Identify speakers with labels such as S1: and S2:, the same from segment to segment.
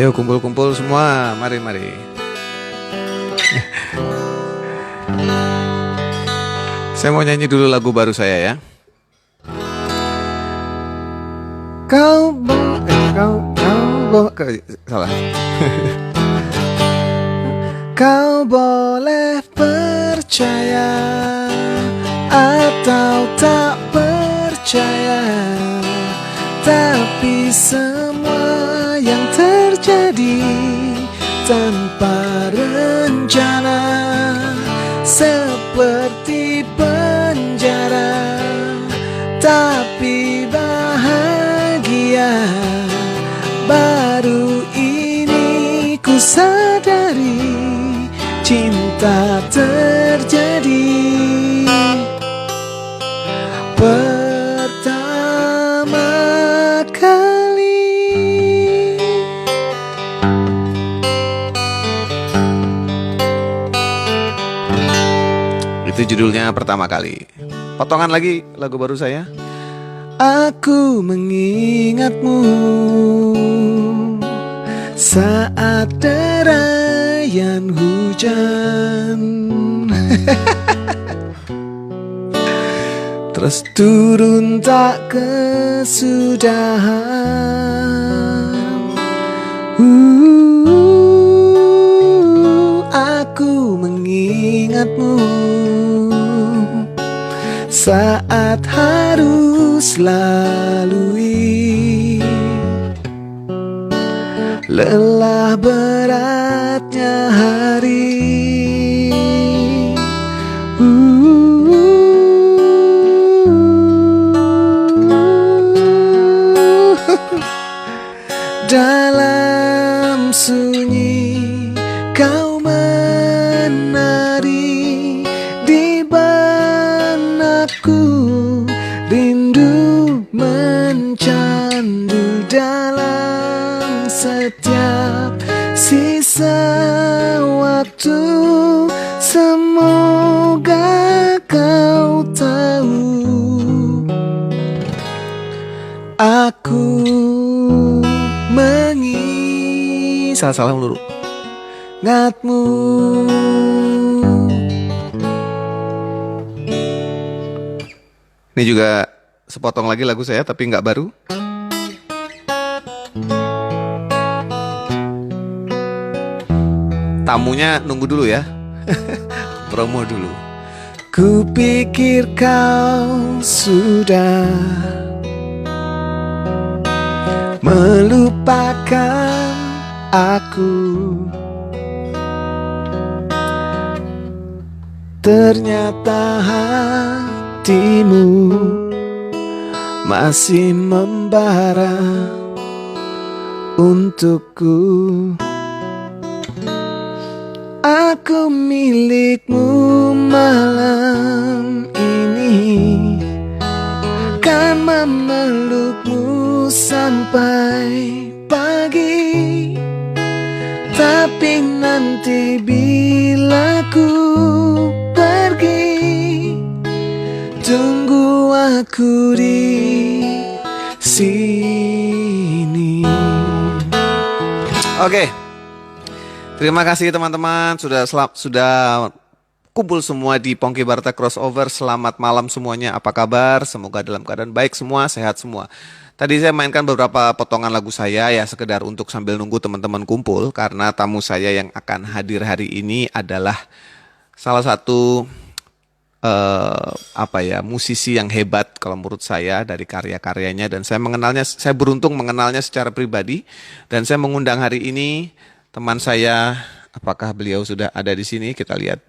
S1: Ayo kumpul-kumpul semua, mari. Saya mau nyanyi dulu lagu baru saya ya. Salah. Kau boleh percaya atau tak percaya, tapi semua yang terjadi tanpa rencana, seperti penjara tapi bahagia. Baru ini ku sadari cinta terjadi pertama kali. Itu judulnya pertama kali. Potongan lagi lagu baru saya. Aku mengingatmu saat derayan hujan terus turun tak kesudahan. Aku mengingatmu saat harus lalui lelah beratnya hari. Dalam sunyi kau menari di benakku, rindu mencandu dalam setiap sisa waktu. Semoga kau tahu aku salah dulu ngatmu. Ini juga sepotong lagi lagu saya tapi nggak baru. Tamunya nunggu dulu ya. Promo dulu. Kupikir kau sudah melupakan aku, ternyata hatimu masih membara untukku. Aku milikmu malam ini, kan memelukmu sampai pagi. Tapi nanti bila ku pergi, tunggu aku di sini. Oke. Terima kasih teman-teman sudah kumpul semua di Pongki Barta Crossover. Selamat malam semuanya. Apa kabar? Semoga dalam keadaan baik semua, sehat semua. Tadi saya mainkan beberapa potongan lagu saya ya sekedar untuk sambil nunggu teman-teman kumpul, karena tamu saya yang akan hadir hari ini adalah salah satu musisi yang hebat kalau menurut saya dari karya-karyanya, dan saya beruntung mengenalnya secara pribadi, dan saya mengundang hari ini teman saya. Apakah beliau sudah ada di sini? Kita lihat.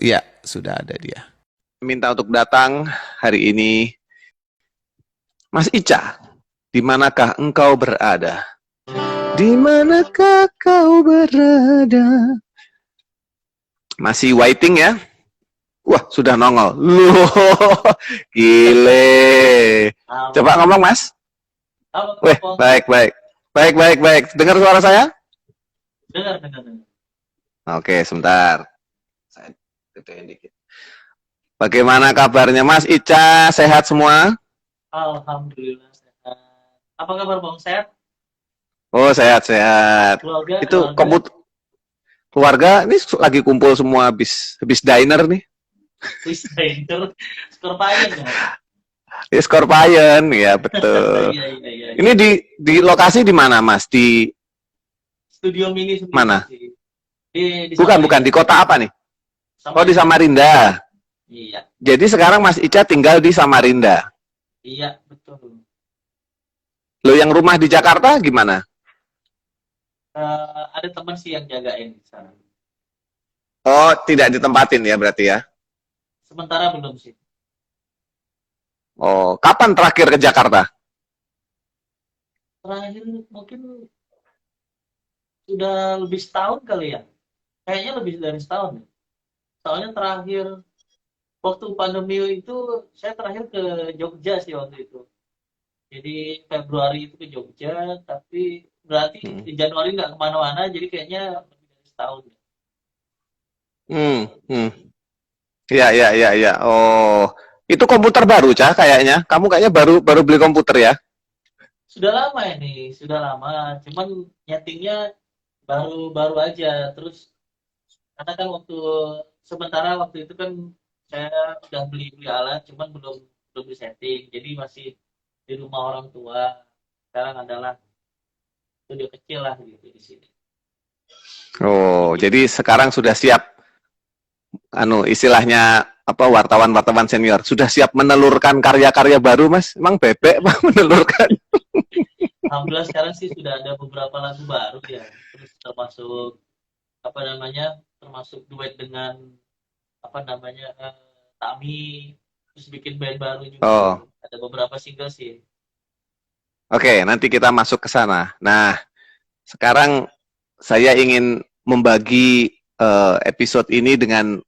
S1: Ya, sudah ada dia. Minta untuk datang hari ini. Mas Ica, di manakah engkau berada? Di manakah kau berada? Masih waiting ya? Wah, sudah nongol. Loh, gile. Coba ngomong, Mas. Weh, baik. Dengar suara saya?
S2: Dengar.
S1: Oke, sebentar. Saya gedein dikit. Bagaimana kabarnya Mas Ica? Sehat semua?
S2: Alhamdulillah sehat. Apa kabar Bang? Sehat?
S1: Oh, sehat-sehat.
S2: Keluarga,
S1: Itu
S2: keluarga,
S1: keluarga ini lagi kumpul semua habis habis diner nih.
S2: desainer, Scorpion ya.
S1: Ya, Scorpion, ya betul.
S2: Iya, iya, iya,
S1: Ini
S2: iya.
S1: di lokasi di mana, Mas? Di
S2: Studio mini sendiri
S1: mana?
S2: sih. Di
S1: Bukan, bukan. Di
S2: Samarinda.
S1: kota apa nih? Oh, di
S2: Samarinda.
S1: Samarinda.
S2: Iya,
S1: Jadi sekarang Mas Ica tinggal di Samarinda.
S2: iya, betul.
S1: Lo yang rumah di Jakarta gimana?
S2: Ada teman sih yang jagain di sana.
S1: Oh, tidak ditempatin ya berarti ya.
S2: Sementara belum sih.
S1: Oh, kapan terakhir ke Jakarta?
S2: Terakhir mungkin sudah lebih setahun kali ya. Kayaknya lebih dari setahun ya. Soalnya terakhir waktu pandemi itu saya terakhir ke Jogja sih waktu itu. Jadi Februari itu ke Jogja, tapi berarti
S1: Hmm.
S2: di Januari nggak kemana-mana, jadi kayaknya lebih dari setahun ya.
S1: Hmm. Hmm. Ya, ya, ya, ya. Oh, itu komputer baru, Cah, kayaknya. Kamu kayaknya baru baru beli komputer ya?
S2: Sudah lama ini, sudah lama. Cuman nyetingnya baru-baru aja. Terus karena kan sementara waktu itu kan saya udah beli alat, cuman belum belum disetting. Jadi masih di rumah orang tua. Sekarang adalah studio kecil lah gitu di sini.
S1: Oh, jadi sekarang sudah siap, istilahnya apa, wartawan-wartawan senior sudah siap menelurkan karya-karya baru, Mas. Emang bebek Pak menelurkan.
S2: Alhamdulillah sekarang sih sudah ada beberapa lagu baru ya. Terus termasuk apa namanya, termasuk duet dengan apa namanya Tami. Terus bikin band baru juga
S1: Oh,
S2: sih. Ada beberapa single sih.
S1: oke, nanti kita masuk ke sana. Nah, sekarang saya ingin membagi episode ini dengan,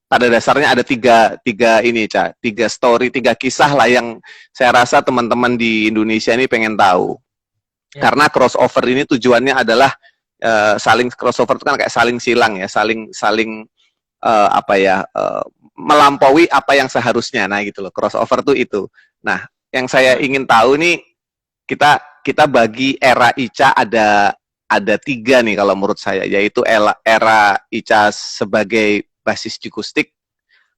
S1: pada dasarnya ada tiga ini, Ca. Tiga story, tiga kisah lah yang saya rasa teman-teman di Indonesia ini pengen tahu.
S2: Ya,
S1: Karena crossover ini tujuannya adalah saling crossover itu kan kayak saling silang ya, saling saling apa ya, melampaui apa yang seharusnya. Nah, gitu loh. Crossover tuh itu. Nah, yang saya ingin tahu nih, kita kita bagi era Ica ada tiga nih kalau menurut saya, yaitu era Ica sebagai basis Jikustik,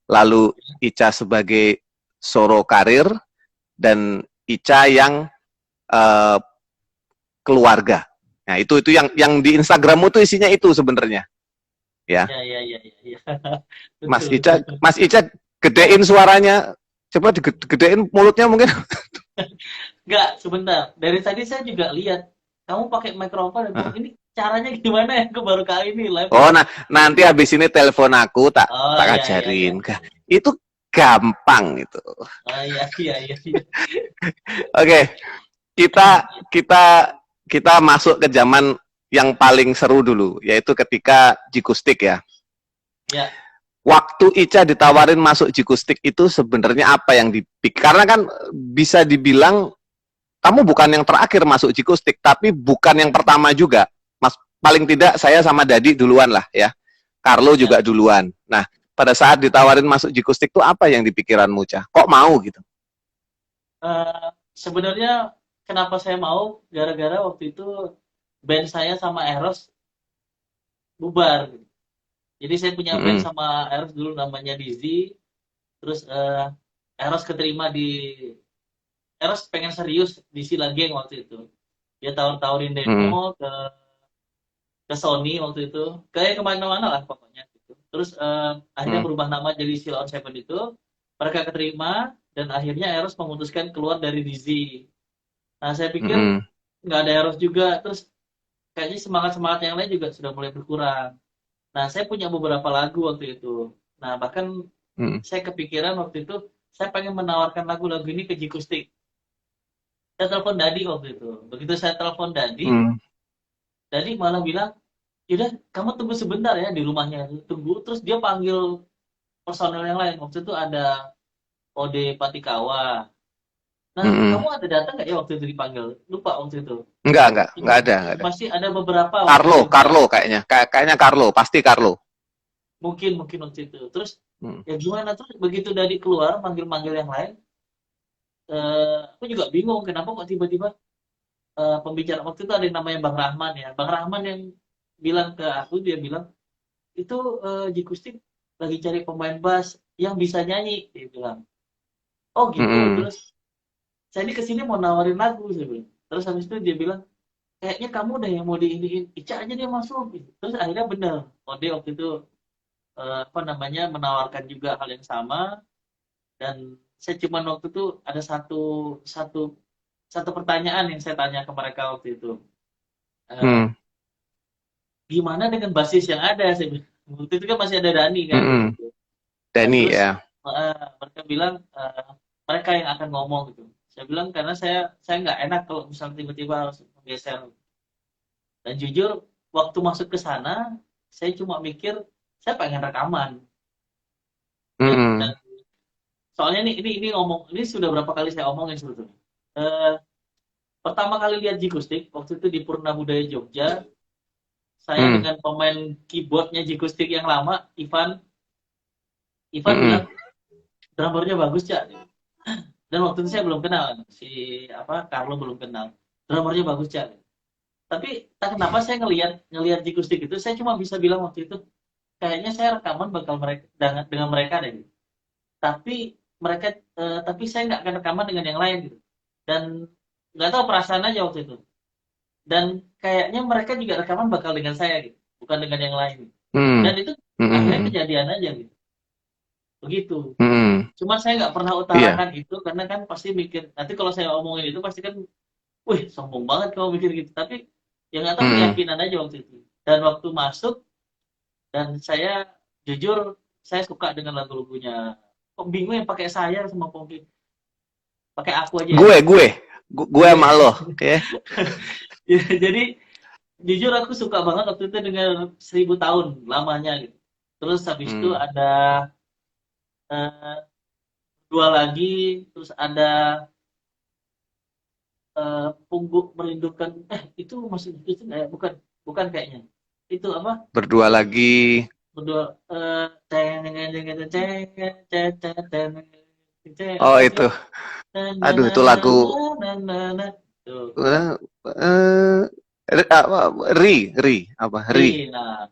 S1: lalu Ica sebagai solo karir, dan Ica yang uh, keluarga. Nah, itu yang di Instagrammu tuh isinya itu sebenarnya, ya.
S2: ya, ya, ya, ya, ya.
S1: Mas
S2: Betul,
S1: Ica,
S2: betul.
S1: Mas Ica gedein suaranya. Coba digedein mulutnya mungkin.
S2: Enggak, sebentar. Dari tadi saya juga lihat kamu pakai mikrofon. Ini caranya gimana ya? Aku baru kali ini live
S1: Oh,
S2: ya.
S1: nah nanti habis ini telepon aku tak
S2: Oh,
S1: tak
S2: iya, iya, iya,
S1: ajarin.
S2: iya.
S1: Itu gampang itu.
S2: Oh, iya, iya, iya, iya.
S1: Oke, kita kita kita masuk ke zaman yang paling seru dulu, yaitu ketika Jikustik ya.
S2: Ya,
S1: Waktu Ica ditawarin masuk Jikustik itu sebenarnya apa yang dipikir? Karena kan bisa dibilang kamu bukan yang terakhir masuk Jikustik, tapi bukan yang pertama juga. Mas, paling tidak saya sama Dadi duluan lah ya. Carlo
S2: ya.
S1: juga duluan. Nah, pada saat ditawarin masuk Jikustik tuh apa yang dipikiranmu, Cah? Kok mau gitu?
S2: Sebenarnya kenapa saya mau? Gara-gara waktu itu band saya sama Eros bubar. Jadi saya punya
S1: Mm
S2: band
S1: -mm.
S2: sama Eros dulu namanya Dizzy. Terus Eros keterima di Eros pengen serius di Sila Geng waktu itu. Dia tawar-tawarin
S1: Mm -mm.
S2: demo ke Sony waktu itu, kayak kemana-mana lah pokoknya gitu. Terus akhirnya
S1: Mm
S2: berubah nama jadi Sheila on Seven itu, mereka keterima dan akhirnya Eros memutuskan keluar dari Dizzy. Nah saya pikir
S1: -mm.
S2: nggak ada Eros juga, terus kayaknya semangat yang lain juga sudah mulai berkurang. Nah saya punya beberapa lagu waktu itu. Nah bahkan
S1: Mm
S2: saya kepikiran waktu itu saya pengen menawarkan lagu-lagu ini ke Jikustik. Saya telepon Dadi waktu itu. Begitu saya telepon Dadi,
S1: -mm.
S2: Dadi malah bilang, yaudah kamu tunggu sebentar ya di rumahnya, tunggu. Terus dia panggil personel yang lain. Waktu itu ada Ode Patikawa. Nah, kamu
S1: -mm.
S2: ada datang nggak ya waktu itu dipanggil? Lupa waktu itu.
S1: Enggak ada, enggak ada.
S2: Masih ada beberapa waktu
S1: Carlo,
S2: itu
S1: Carlo kayaknya. Kayaknya Carlo, pasti Carlo.
S2: mungkin mungkin waktu itu. Terus
S1: Mm.
S2: ya gimana, terus begitu Dadi keluar manggil-manggil yang lain, aku juga bingung kenapa kok tiba-tiba pembicara waktu itu ada yang namanya Bang Rahman ya. Bang Rahman yang bilang ke aku, dia bilang itu Jikustik lagi cari pemain bass yang bisa nyanyi, dia bilang. Oh gitu.
S1: Mm-mm.
S2: Terus saya ini kesini mau nawarin lagu, saya bilang. Terus habis itu dia bilang, kayaknya kamu udah yang mau diiniin, Ica aja dia masuk. Gitu. Terus akhirnya bener. Oh dia waktu itu apa namanya menawarkan juga hal yang sama, dan saya cuma waktu itu ada satu satu satu pertanyaan yang saya tanya ke mereka waktu itu. Eh,
S1: Mm.
S2: Gimana dengan basis yang ada? Saya bilang. Waktu itu kan masih ada Dani kan waktu
S1: Mm-mm.
S2: itu. Nah,
S1: Dani
S2: terus
S1: ya.
S2: mereka bilang mereka yang akan ngomong gitu. Saya bilang karena saya nggak enak kalau misalnya tiba-tiba harus geser. Dan jujur waktu masuk ke sana saya cuma mikir saya pengen rekaman. Dan
S1: Mm-mm.
S2: soalnya ini ngomong ini sudah berapa kali saya omongin sebetulnya. Eh, Pertama kali lihat Jikustik waktu itu di Purna Budaya Jogja, saya
S1: Mm.
S2: dengan pemain keyboardnya Jikustik yang lama, Ivan bilang
S1: Mm-mm.
S2: drummernya bagus Cak. Dan waktu itu saya belum kenal si apa Carlo belum kenal. Drummernya bagus Cak. Tapi tak kenapa saya ngelihat ngelihat Jikustik itu saya cuma bisa bilang waktu itu kayaknya saya rekaman bakal mereka dengan mereka deh. Gitu. Tapi mereka tapi saya nggak akan rekaman dengan yang lain gitu. Dan nggak tahu perasaan aja waktu itu. Dan kayaknya mereka juga rekaman bakal dengan saya gitu, bukan dengan yang lain. Dan
S1: Mm.
S2: itu akhirnya
S1: Mm-mm.
S2: kejadian aja gitu. Begitu.
S1: Mm-mm.
S2: Cuma saya nggak pernah
S1: Iya.
S2: utarakan itu karena kan pasti mikir nanti kalau saya omongin itu pasti kan, wih sombong banget kalau mikir gitu. Tapi ya nggak tahu
S1: Mm.
S2: keyakinan aja waktu itu. Dan waktu masuk dan saya jujur saya suka dengan lagu-lagunya. Kok bingung yang pakai saya sama Pongki, pakai aku aja ya.
S1: Gue
S2: Gue.
S1: sama lo, ya.
S2: Ya, jadi jujur aku suka banget waktu itu dengan 1000 tahun lamanya gitu. Terus habis itu
S1: Hmm.
S2: ada eh, dua lagi, terus ada pungguk merindukan, itu masih itu bukan bukan kayaknya. Itu apa?
S1: Berdua lagi.
S2: Berdua
S1: Oh
S2: apa sih?
S1: itu,
S2: Na
S1: aduh
S2: na
S1: itu
S2: na
S1: lagu.
S2: na na na. Tuh.
S1: eh, eh, apa, Ri, apa, Ri.
S2: Nah,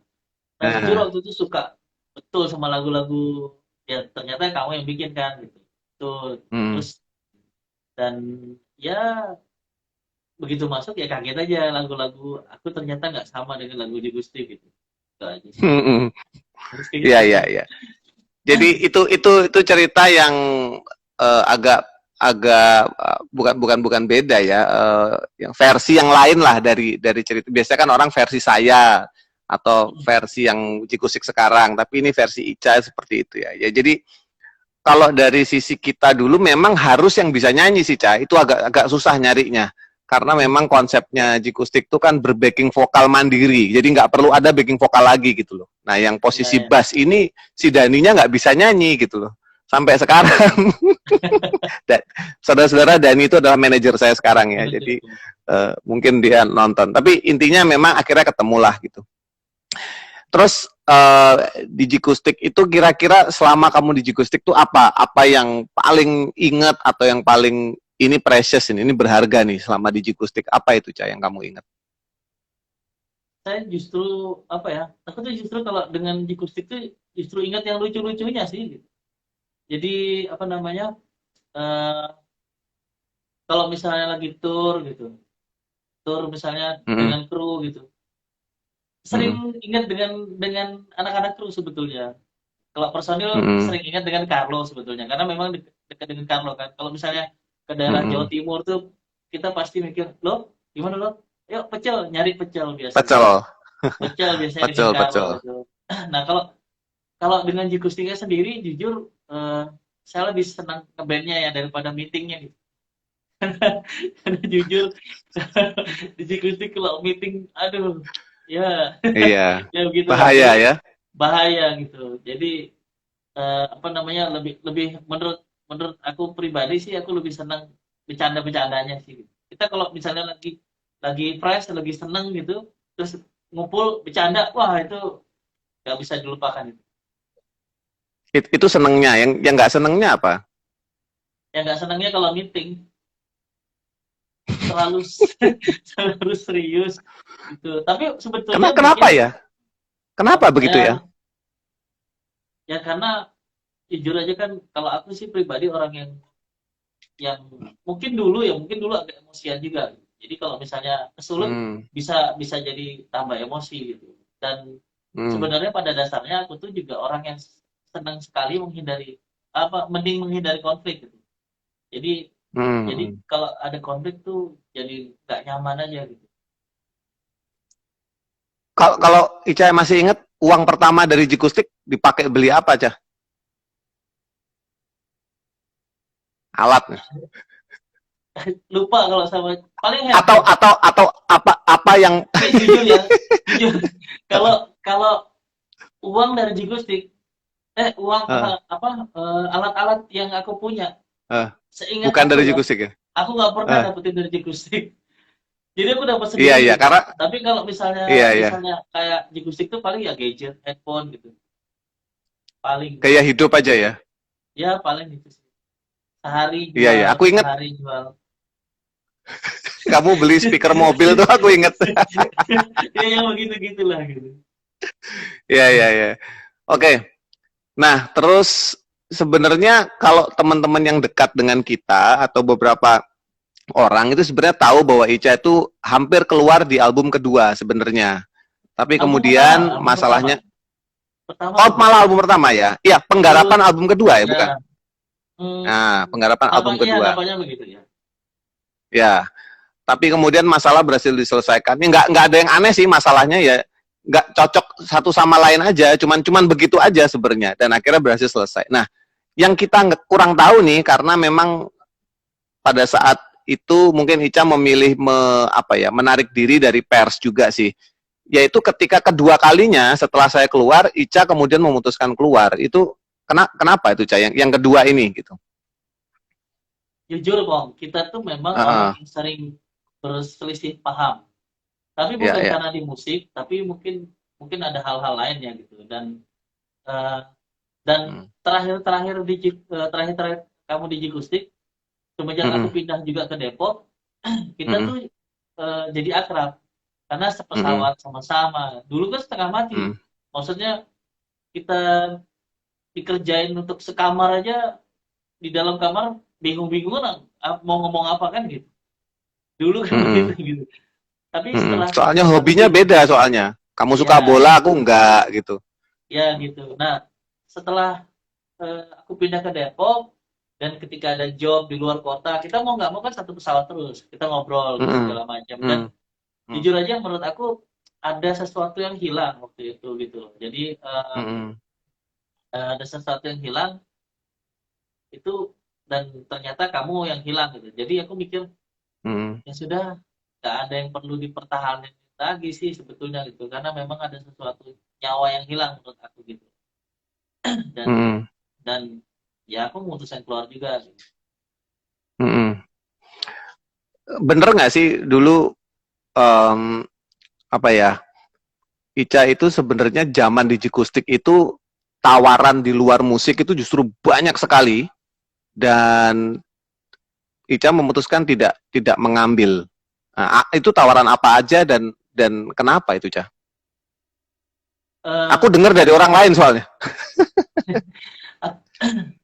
S2: nah jujur
S1: Nah,
S2: waktu itu suka betul sama lagu-lagu, ya ternyata kamu yang bikin kan gitu. Tuh.
S1: hmm.
S2: Terus dan ya begitu masuk ya kaget aja lagu-lagu aku ternyata nggak sama dengan lagu di Gusti gitu. Itu aja sih. Terus kayak
S1: Iya,
S2: gitu.
S1: iya, iya. Jadi itu cerita yang agak agak bukan bukan bukan beda ya, yang versi yang lain lah dari cerita. Biasanya kan orang versi saya atau versi yang Jikusik sekarang, tapi ini versi Ica seperti itu ya. Ya jadi kalau dari sisi kita dulu memang harus yang bisa nyanyi sih Ca, itu agak agak susah nyarinya. Karena memang konsepnya Jikustik itu kan berbacking vokal mandiri, jadi nggak perlu ada backing vokal lagi gitu loh. Nah yang
S2: Ya,
S1: posisi
S2: ya.
S1: bass ini si Daninya nggak bisa nyanyi gitu loh. Sampai sekarang. Saudara-saudara Dani itu adalah manajer saya sekarang ya,
S2: Manajer
S1: jadi
S2: tuh.
S1: mungkin dia nonton. Tapi intinya memang akhirnya ketemulah gitu. Terus di Jikustik itu kira-kira selama kamu di Jikustik tuh apa yang paling ingat atau yang paling ini precious ini berharga nih selama di Jikustik, apa itu Cah yang kamu ingat?
S2: Saya justru apa ya? Aku tuh justru kalau dengan Jikustik tuh justru ingat yang lucu-lucunya sih gitu. Jadi apa namanya? eh Kalau misalnya lagi tour gitu. Tour misalnya
S1: Mm-mm.
S2: dengan kru gitu. Sering
S1: Mm-mm.
S2: ingat dengan anak-anak kru sebetulnya. Kalau personil
S1: Mm-mm.
S2: sering ingat dengan Carlo sebetulnya, karena memang dekat dengan Carlo kan. Kalau misalnya ke daerah Jawa
S1: Mm-mm.
S2: Timur tuh kita pasti mikir, loh gimana loh? Yuk pecel, nyari pecel biasanya.
S1: Pecel,
S2: Pecel biasanya dengan
S1: pecel,
S2: Carlo
S1: pecel.
S2: gitu. Nah kalau kalau dengan Jikustika sendiri, jujur saya lebih senang ke bandnya ya daripada meetingnya gitu. Karena jujur di Jikustik kalau meeting, aduh, ya
S1: Iya,
S2: ya begitulah.
S1: bahaya
S2: Jadi
S1: ya.
S2: bahaya gitu. Jadi apa namanya lebih lebih menurut menurut aku pribadi sih aku lebih senang bercanda-bercandanya sih gitu. Kita kalau misalnya lagi fresh lagi seneng gitu terus ngumpul bercanda wah itu nggak bisa dilupakan itu.
S1: Itu senengnya, yang nggak senengnya apa?
S2: Yang nggak senangnya kalau meeting terlalu terlalu serius gitu. Tapi sebetulnya
S1: Kenapa
S2: mungkin
S1: ya? Kenapa begitu ya?
S2: ya ya karena jujur aja kan kalau aku sih pribadi orang yang mungkin dulu agak emosian juga. Jadi kalau misalnya kesulut
S1: Hmm,
S2: bisa bisa jadi tambah emosi gitu. Dan
S1: hmm,
S2: sebenarnya pada dasarnya aku tuh juga orang yang senang sekali menghindari mending menghindari konflik gitu. Jadi jadi
S1: hmm.
S2: kalau ada konflik tuh jadi nggak nyaman aja gitu.
S1: Kalau Ica masih ingat uang pertama dari Jikustik dipakai beli apa, Cah? Alat.
S2: Lupa kalau sama paling
S1: Atau
S2: handphone.
S1: apa yang
S2: Tapi jujur ya, jujur kalau kalau uang dari Jigustik, uang
S1: uh,
S2: alat-alat yang aku punya,
S1: uh,
S2: seingat
S1: bukan
S2: aku
S1: dari
S2: ya,
S1: Jikustik ya?
S2: aku nggak pernah
S1: Uh,
S2: dapetin dari Jigustik. Jadi aku dapat
S1: iya
S2: sendiri
S1: iya
S2: gitu.
S1: karena
S2: Tapi kalau misalnya
S1: iya iya
S2: misalnya kayak Jigustik tuh paling ya gadget, handphone gitu, paling
S1: gaya hidup aja ya.
S2: ya paling gitu sih. Sehari
S1: Iya iya
S2: jual,
S1: aku inget
S2: sehari jual.
S1: kamu beli speaker mobil tuh aku inget.
S2: Ya yang begitu gitulah gitu.
S1: Iya iya iya. Oke. Nah, terus sebenarnya kalau teman-teman yang dekat dengan kita atau beberapa orang itu sebenarnya tahu bahwa Ica itu hampir keluar di album kedua sebenarnya. Tapi kemudian
S2: Album pertama,
S1: masalahnya
S2: pertama
S1: oh
S2: album
S1: malah
S2: pertama.
S1: album pertama ya. Iya,
S2: Terus
S1: penggarapan album kedua ya, bukan?
S2: ya,
S1: Nah, penggarapan album kedua.
S2: namanya begitu ya.
S1: Ya, tapi kemudian masalah berhasil diselesaikan. Ya, nggak ada yang aneh sih masalahnya ya. Nggak cocok satu sama lain aja. Cuman begitu aja sebenarnya. Dan akhirnya berhasil selesai. Nah, yang kita kurang tahu nih karena memang pada saat itu mungkin Ica memilih menarik diri dari pers juga sih. Yaitu ketika kedua kalinya setelah saya keluar, Ica kemudian memutuskan keluar. Itu kenapa itu Ica yang kedua ini gitu?
S2: Jujur Bang, kita tuh memang orang
S1: Uh,
S2: yang sering berselisih paham. Tapi
S1: ya
S2: bukan
S1: ya.
S2: karena di musik, tapi mungkin mungkin ada hal-hal lainnya gitu. Eh, dan
S1: Hmm.
S2: terakhir kamu di Jikustik, semenjak aku
S1: Hmm.
S2: pindah juga ke Depok, kita
S1: Hmm.
S2: tuh jadi akrab karena
S1: Hmm.
S2: sepesawat sama-sama. Dulu kan setengah mati.
S1: Hmm.
S2: Maksudnya kita dikerjain untuk sekamar aja di dalam kamar bingung-bingungan mau ngomong apa kan gitu. Dulu kan begitu
S1: Hmm.
S2: gitu. Tapi
S1: Hmm.
S2: setelah
S1: Soalnya
S2: aku
S1: hobinya beda soalnya. Kamu suka
S2: ya
S1: bola, aku enggak gitu.
S2: ya gitu. Nah, setelah aku pindah ke Depok dan ketika ada job di luar kota, kita mau nggak mau kan satu pesawat terus. Kita ngobrol gitu
S1: Hmm.
S2: segala macam. Dan
S1: Hmm. Hmm.
S2: jujur aja menurut aku ada sesuatu yang hilang waktu itu gitu loh. Jadi
S1: Hmm.
S2: ada sesuatu yang hilang itu dan ternyata kamu yang hilang gitu. Jadi aku mikir
S1: Hmm.
S2: ya sudah nggak ada yang perlu dipertahankan lagi sih sebetulnya gitu karena memang ada sesuatu nyawa yang hilang menurut aku gitu dan
S1: Hmm.
S2: dan ya aku memutuskan keluar juga gitu.
S1: Hmm. Bener nggak sih dulu em, apa ya Ica itu sebenarnya zaman di Jikustik itu tawaran di luar musik itu justru banyak sekali dan Ica memutuskan tidak mengambil. Nah, itu tawaran apa aja dan kenapa itu Ica? Aku
S2: Eh,
S1: dengar dari orang lain soalnya.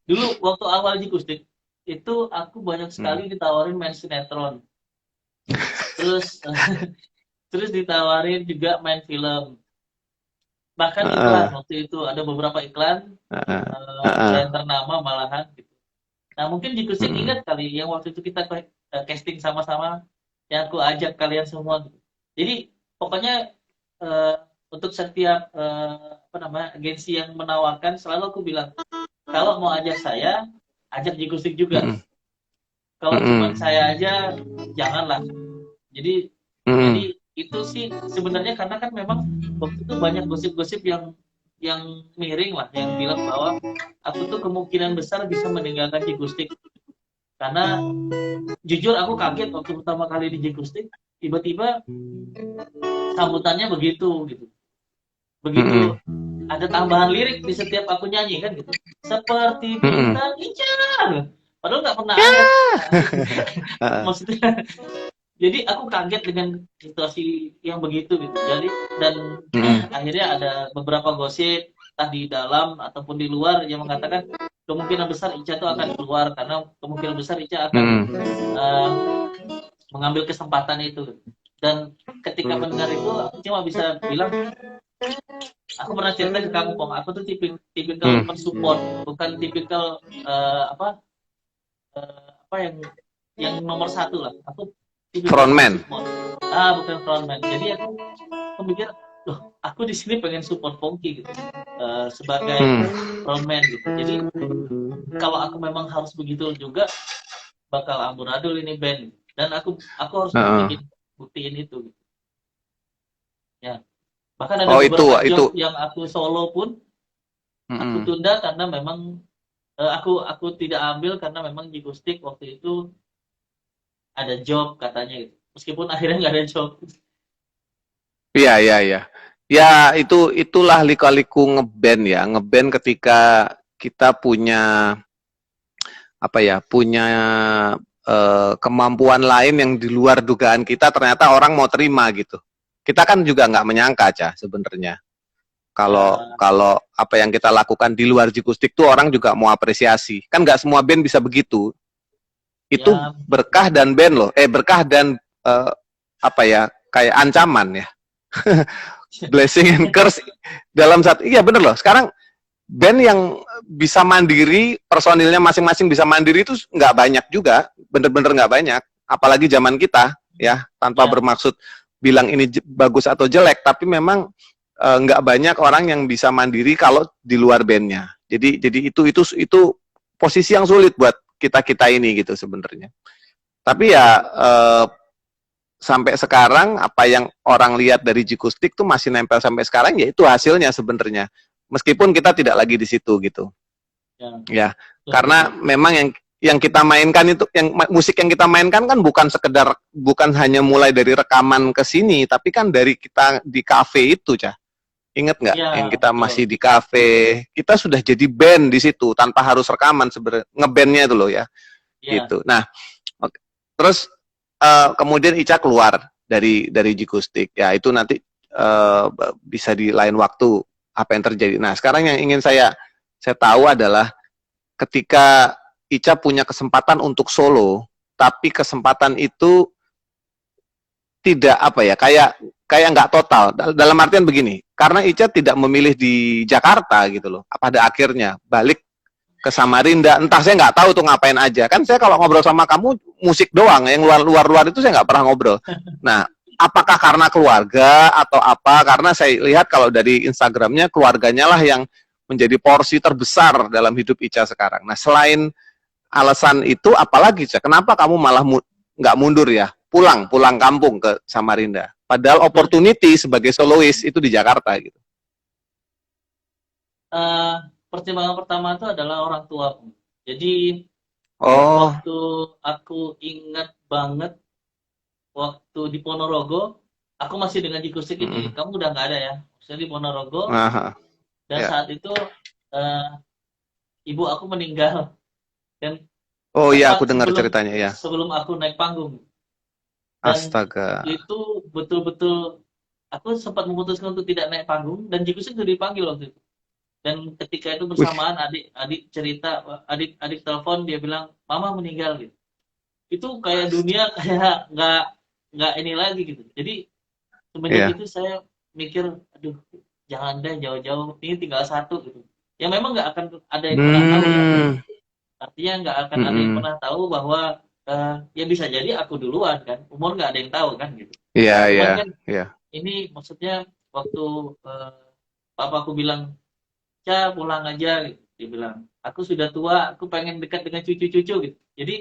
S2: dulu waktu awal di Kustik itu aku banyak
S1: Hmm.
S2: sekali ditawarin main sinetron terus terus ditawarin juga main film bahkan iklan
S1: Uh,
S2: waktu itu ada beberapa iklan
S1: uh, uh, uh,
S2: yang ternama malahan gitu. Nah mungkin di Kustik
S1: uh,
S2: ingat kali yang waktu itu kita casting sama-sama yang aku ajak kalian semua gitu. Jadi pokoknya eh, untuk setiap agensi yang menawarkan selalu aku bilang kalau mau ajak saya ajak Jikustik juga.
S1: uh,
S2: Kalau cuma
S1: uh,
S2: saya aja janganlah. Jadi
S1: uh,
S2: jadi itu sih sebenarnya karena kan memang waktu itu banyak gosip-gosip yang miring lah yang bilang bahwa aku tuh kemungkinan besar bisa meninggalkan Jikustik karena jujur aku kaget waktu pertama kali di Jikustik tiba-tiba sambutannya begitu gitu begitu
S1: uh,
S2: ada tambahan lirik di setiap aku nyanyi kan gitu seperti
S1: uh,
S2: bintang hijau padahal nggak pernah ada
S1: uh, uh,
S2: maksudnya Jadi aku kaget dengan situasi yang begitu gitu. Jadi dan
S1: Mm-mm.
S2: akhirnya ada beberapa gosip entah di dalam ataupun di luar yang mengatakan kemungkinan besar Ica itu akan keluar karena kemungkinan besar Ica akan
S1: Mm-mm.
S2: uh, mengambil kesempatan itu. Dan ketika mendengar itu aku cuma bisa bilang, aku pernah cerita ke kamu kok, aku tuh tipikal
S1: Mm.
S2: mensupport, bukan tipikal apa yang nomor satu lah. Aku tipikal
S1: Frontman.
S2: mensupport. Bukan frontman. Jadi aku mikir, loh, aku di sini pengen support Pongki gitu, sebagai
S1: Hmm.
S2: frontman gitu. Jadi kalau aku memang harus begitu juga, bakal amburadul ini band. Dan aku harus
S1: Heeh.
S2: buktiin itu. Gitu. Ya. Bahkan ada
S1: Oh
S2: beberapa
S1: itu.
S2: job yang aku solo pun aku
S1: Mm-mm.
S2: tunda karena memang aku tidak ambil karena memang di Gustik waktu itu ada job katanya gitu. Meskipun akhirnya nggak ada job.
S1: Iya, iya, iya. Ya, itulah lika-liku ngeband ya. Ngeband ketika kita punya apa ya, punya kemampuan lain yang di luar dugaan kita, ternyata orang mau terima gitu. Kita kan juga nggak menyangka aja sebenarnya. Kalau
S2: Ya,
S1: kalau apa yang kita lakukan di luar Jikustik tuh orang juga mau apresiasi. Kan nggak semua band bisa begitu. Itu
S2: ya,
S1: berkah dan band loh. Berkah dan apa ya, kayak ancaman ya. Blessing and curse dalam satu. Iya bener loh. Sekarang band yang bisa mandiri, personilnya masing-masing bisa mandiri itu nggak banyak juga, bener-bener nggak banyak. Apalagi zaman kita ya, tanpa
S2: ya,
S1: bermaksud bilang ini bagus atau jelek, tapi memang nggak banyak orang yang bisa mandiri kalau di luar bandnya. Jadi itu posisi yang sulit buat kita kita ini gitu sebenarnya. Tapi ya sampai sekarang apa yang orang lihat dari Jikustik tuh masih nempel sampai sekarang, ya itu hasilnya sebenarnya. Meskipun kita tidak lagi di situ gitu.
S2: ya,
S1: Ya,
S2: betul, betul.
S1: karena memang yang kita mainkan itu, yang musik yang kita mainkan kan bukan sekedar, bukan hanya mulai dari rekaman ke sini, tapi kan dari kita di kafe itu, Cah. Ingat nggak
S2: Ya,
S1: yang kita masih
S2: betul.
S1: di kafe, kita sudah jadi band di situ tanpa harus rekaman sebenarnya, ngebandnya itu loh ya,
S2: Ya,
S1: gitu. Nah, terus kemudian Ica keluar dari Jikustik, ya itu nanti bisa di lain waktu apa yang terjadi. Nah, sekarang yang ingin saya tahu adalah ketika Ica punya kesempatan untuk solo, tapi kesempatan itu tidak apa ya, kayak nggak total. Dalam artian begini, karena Ica tidak memilih di Jakarta gitu loh. Pada akhirnya balik ke Samarinda, entah saya nggak tahu tuh ngapain aja. Kan saya kalau ngobrol sama kamu musik doang, yang luar itu saya nggak pernah ngobrol. Nah, apakah karena keluarga atau apa? Karena saya lihat kalau dari Instagramnya keluarganya lah yang menjadi porsi terbesar dalam hidup Ica sekarang. Nah, selain alasan itu, apalagi Ica, kenapa kamu malah nggak mundur ya? Pulang kampung ke Samarinda. Padahal
S2: ber-
S1: opportunity sebagai solois itu di Jakarta gitu.
S2: eh, pertimbangan pertama itu adalah orang tua. Jadi
S1: Oh,
S2: waktu aku ingat banget waktu di Ponorogo, aku masih dengan di Gustik ini.
S1: mm-mm.
S2: Kamu udah nggak ada ya? Saya di Ponorogo
S1: Aha,
S2: dan
S1: ya.
S2: saat itu eh, ibu aku meninggal dan
S1: Oh iya,
S2: tepat
S1: aku dengar
S2: sebelum
S1: ceritanya ya.
S2: sebelum aku naik panggung. Dan
S1: Astaga.
S2: itu betul-betul aku sempat memutuskan untuk tidak naik panggung dan Jiku sudah dipanggil waktu itu. Dan ketika itu
S1: Wih,
S2: bersamaan adik-adik cerita, adik-adik telepon dia bilang mama meninggal gitu. Itu kayak dunia kayak nggak ini lagi gitu. Jadi semenjak
S1: iya.
S2: itu saya mikir, aduh jangan deh jauh-jauh, ini tinggal satu gitu. Ya memang nggak akan ada yang pernah tahu ya.
S1: Hmm,
S2: Artinya nggak akan ada yang
S1: mm-mm.
S2: pernah tahu bahwa ya bisa jadi aku duluan kan. Umur nggak ada yang tahu kan gitu.
S1: Iya, iya,
S2: Cuman kan
S1: iya.
S2: ini maksudnya waktu uh, papa aku bilang, Ca pulang aja gitu. Dia bilang, aku sudah tua, aku pengen dekat dengan cucu-cucu gitu. Jadi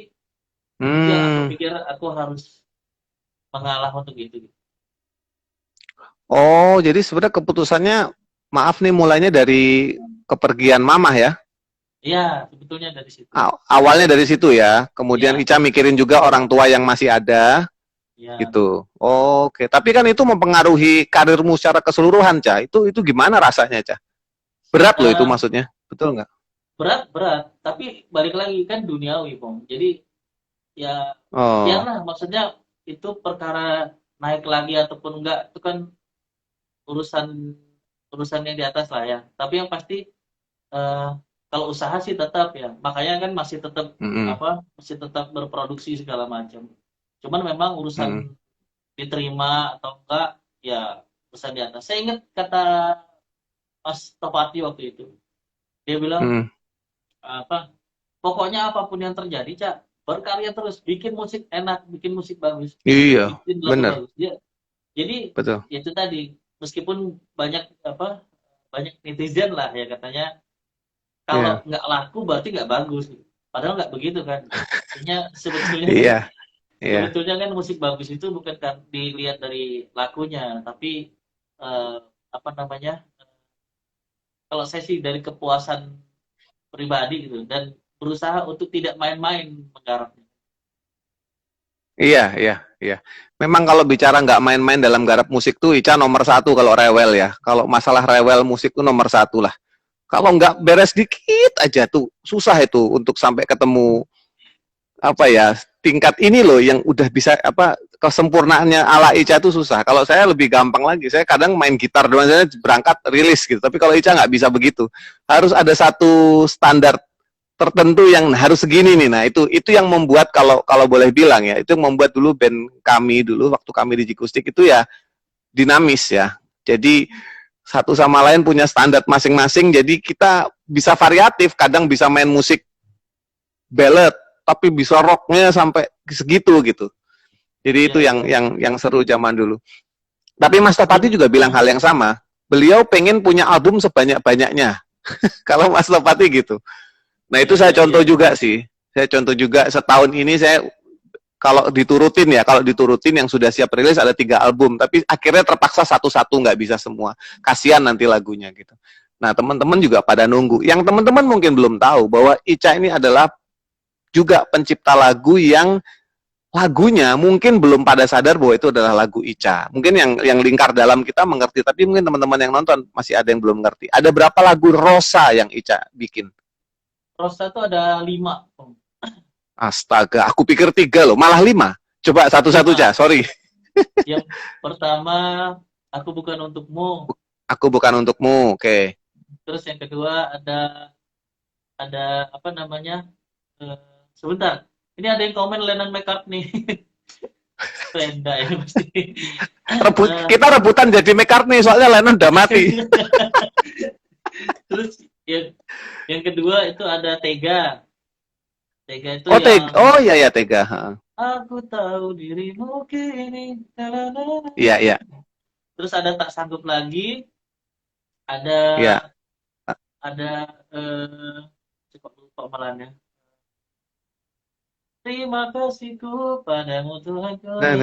S2: itu yang aku
S1: Hmm.
S2: pikir aku harus mengalah untuk itu. Gitu.
S1: Oh, jadi sebenarnya keputusannya, maaf nih, mulainya dari kepergian mamah ya.
S2: Iya, sebetulnya dari situ.
S1: Awalnya dari situ ya. Kemudian
S2: Iya,
S1: Ica mikirin juga orang tua yang masih ada
S2: iya.
S1: gitu. Oke, tapi kan itu mempengaruhi karirmu secara keseluruhan, Ca. Itu gimana rasanya, Ca? Berat loh itu
S2: Uh,
S1: maksudnya. Betul nggak?
S2: berat, berat. Tapi balik lagi kan duniawi, Bang. Jadi ya, ya
S1: Oh.
S2: lah maksudnya itu perkara naik lagi ataupun enggak itu kan urusan urusan yang di atas lah ya. Tapi yang pasti eh, kalau usaha sih tetap ya. Makanya kan masih tetap
S1: Mm-mm.
S2: masih tetap berproduksi segala macam. Cuman memang
S1: Mm-mm.
S2: urusan diterima atau enggak ya urusan di atas. Saya ingat kata Mas Topati waktu itu. Dia bilang
S1: Mm.
S2: apa? Pokoknya apapun yang terjadi, Cak, berkarya terus, bikin musik enak, bikin musik bagus,
S1: Iya,
S2: bikin lagu
S1: bener,
S2: bagus. Dia jadi
S1: betul.
S2: ya itu tadi, meskipun banyak banyak netizen lah ya katanya kalau
S1: Iya,
S2: nggak laku berarti nggak bagus. Padahal nggak begitu kan. Artinya
S1: iya, iya,
S2: sebetulnya kan musik bagus itu bukan kan dilihat dari lakunya, tapi eh, apa namanya? Kalau saya sih dari kepuasan pribadi gitu dan berusaha untuk tidak main-main menggarapnya.
S1: iya, iya, iya. Memang kalau bicara nggak main-main dalam garap musik tuh Ica nomor satu kalau rewel ya. Kalau masalah rewel musik tuh nomor satu lah. Kalau nggak beres dikit aja tuh susah itu untuk sampai ketemu apa ya tingkat ini loh yang udah bisa apa kesempurnaannya ala Ica tuh susah. Kalau saya lebih gampang lagi. Saya kadang main gitar doang saya berangkat rilis gitu. Tapi kalau Ica nggak bisa begitu. Harus ada satu standar tertentu yang harus segini nih. Nah, itu yang membuat kalau kalau boleh bilang ya, itu yang membuat dulu band kami dulu waktu kami di Jikustik itu ya dinamis ya. Jadi satu sama lain punya standar masing-masing. Jadi kita bisa variatif, kadang bisa main musik ballad tapi bisa rocknya sampai segitu gitu. Jadi
S2: Iya,
S1: itu
S2: iya.
S1: yang seru zaman dulu. Tapi Mas Topati
S2: Jadi
S1: juga bilang hal yang sama. Beliau pengen punya album sebanyak-banyaknya. Kalau Mas Topati gitu. Nah itu
S2: iya,
S1: saya
S2: iya, iya.
S1: contoh juga sih. Saya contoh juga setahun ini saya kalau diturutin yang sudah siap rilis ada 3 album, tapi akhirnya terpaksa satu-satu nggak bisa semua. Kasihan nanti lagunya gitu. Nah teman-teman juga pada nunggu. Yang teman-teman mungkin belum tahu bahwa Ica ini adalah juga pencipta lagu yang lagunya mungkin belum pada sadar bahwa itu adalah lagu Ica. Mungkin yang lingkar dalam kita mengerti, tapi mungkin teman-teman yang nonton masih ada yang belum mengerti. Ada berapa lagu Rosa yang Ica bikin?
S2: Rosa tuh ada 5, Om.
S1: Astaga, aku pikir 3 loh, malah 5. Coba satu-satu, Ca,
S2: 5.
S1: sorry.
S2: Yang pertama, Aku Bukan Untukmu.
S1: Aku bukan untukmu, oke. Okay.
S2: Terus yang kedua ada apa namanya? Eh, sebentar. Ini ada yang komen Lennon McCartney. Penda ya pasti.
S1: Kita rebutan jadi McCartney, soalnya Lennon udah mati.
S2: Terus yang kedua itu ada Tega. Tega itu
S1: Oh,
S2: yang
S1: oh iya ya Tega.
S2: aku tahu dirimu kini.
S1: Iya, iya,
S2: Terus ada Tak Sanggup Lagi, ada
S1: iya.
S2: ada cepat lupa malahnya. Terima kasihku padamu Tuhanku ya.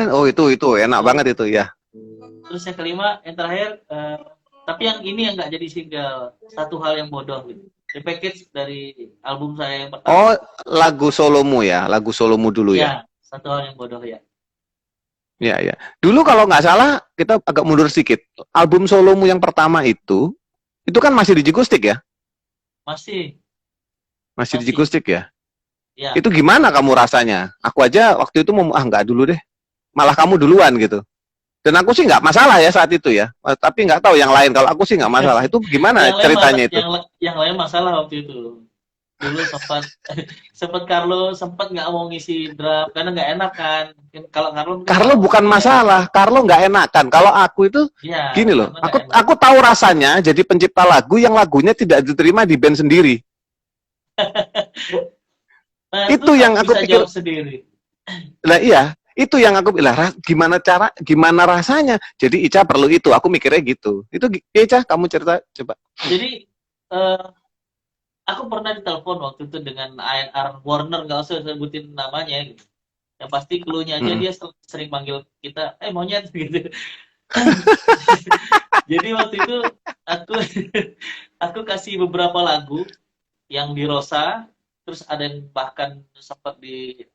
S1: Oh, itu enak
S2: Itu.
S1: banget itu ya.
S2: Terus yang kelima, yang terakhir, tapi yang ini yang nggak jadi single, Satu Hal Yang Bodoh gitu. The package dari album saya yang
S1: Oh,
S2: pertama.
S1: lagu solomu ya, lagu solomu dulu ya.
S2: Ya, Satu Hal Yang Bodoh ya.
S1: Ya, ya. Dulu kalau nggak salah, kita agak mundur sedikit. Album solomu yang pertama itu kan masih di Jikustik ya?
S2: Masih,
S1: Masih di
S2: masih.
S1: Jikustik ya?
S2: Ya,
S1: Itu gimana kamu rasanya? Aku aja waktu itu mau, nggak dulu deh. Malah kamu duluan gitu. Dan aku sih nggak masalah ya saat itu ya. Tapi nggak tahu yang lain. Kalau aku sih nggak masalah. Itu gimana
S2: yang lain
S1: ceritanya itu?
S2: yang lain masalah waktu itu. Dulu sempat sempat Carlo sempat nggak mau ngisi draft karena nggak enak kan. Kalau Carlo mungkin
S1: Carlo
S2: mau,
S1: bukan
S2: iya,
S1: masalah. Carlo nggak enakan. Kalau aku itu
S2: iya,
S1: gini loh.
S2: karena nggak enak.
S1: Aku tahu rasanya jadi pencipta lagu yang lagunya tidak diterima di band sendiri.
S2: Nah, itu
S1: Itu yang
S2: kamu
S1: aku
S2: bisa
S1: pikir.
S2: jawab sendiri.
S1: Lah iya, itu yang aku bilang gimana rasanya. Jadi Ica perlu itu. Aku mikirnya gitu. Itu Ica, kamu cerita coba.
S2: Jadi eh, aku pernah ditelepon waktu itu dengan A&R Warner, nggak usah sebutin namanya gitu. Yang pasti clue-nya aja
S1: Mm-mm.
S2: dia sering panggil kita, monyet gitu. Jadi waktu itu aku aku kasih beberapa lagu yang di Rosa, terus ada yang bahkan sempat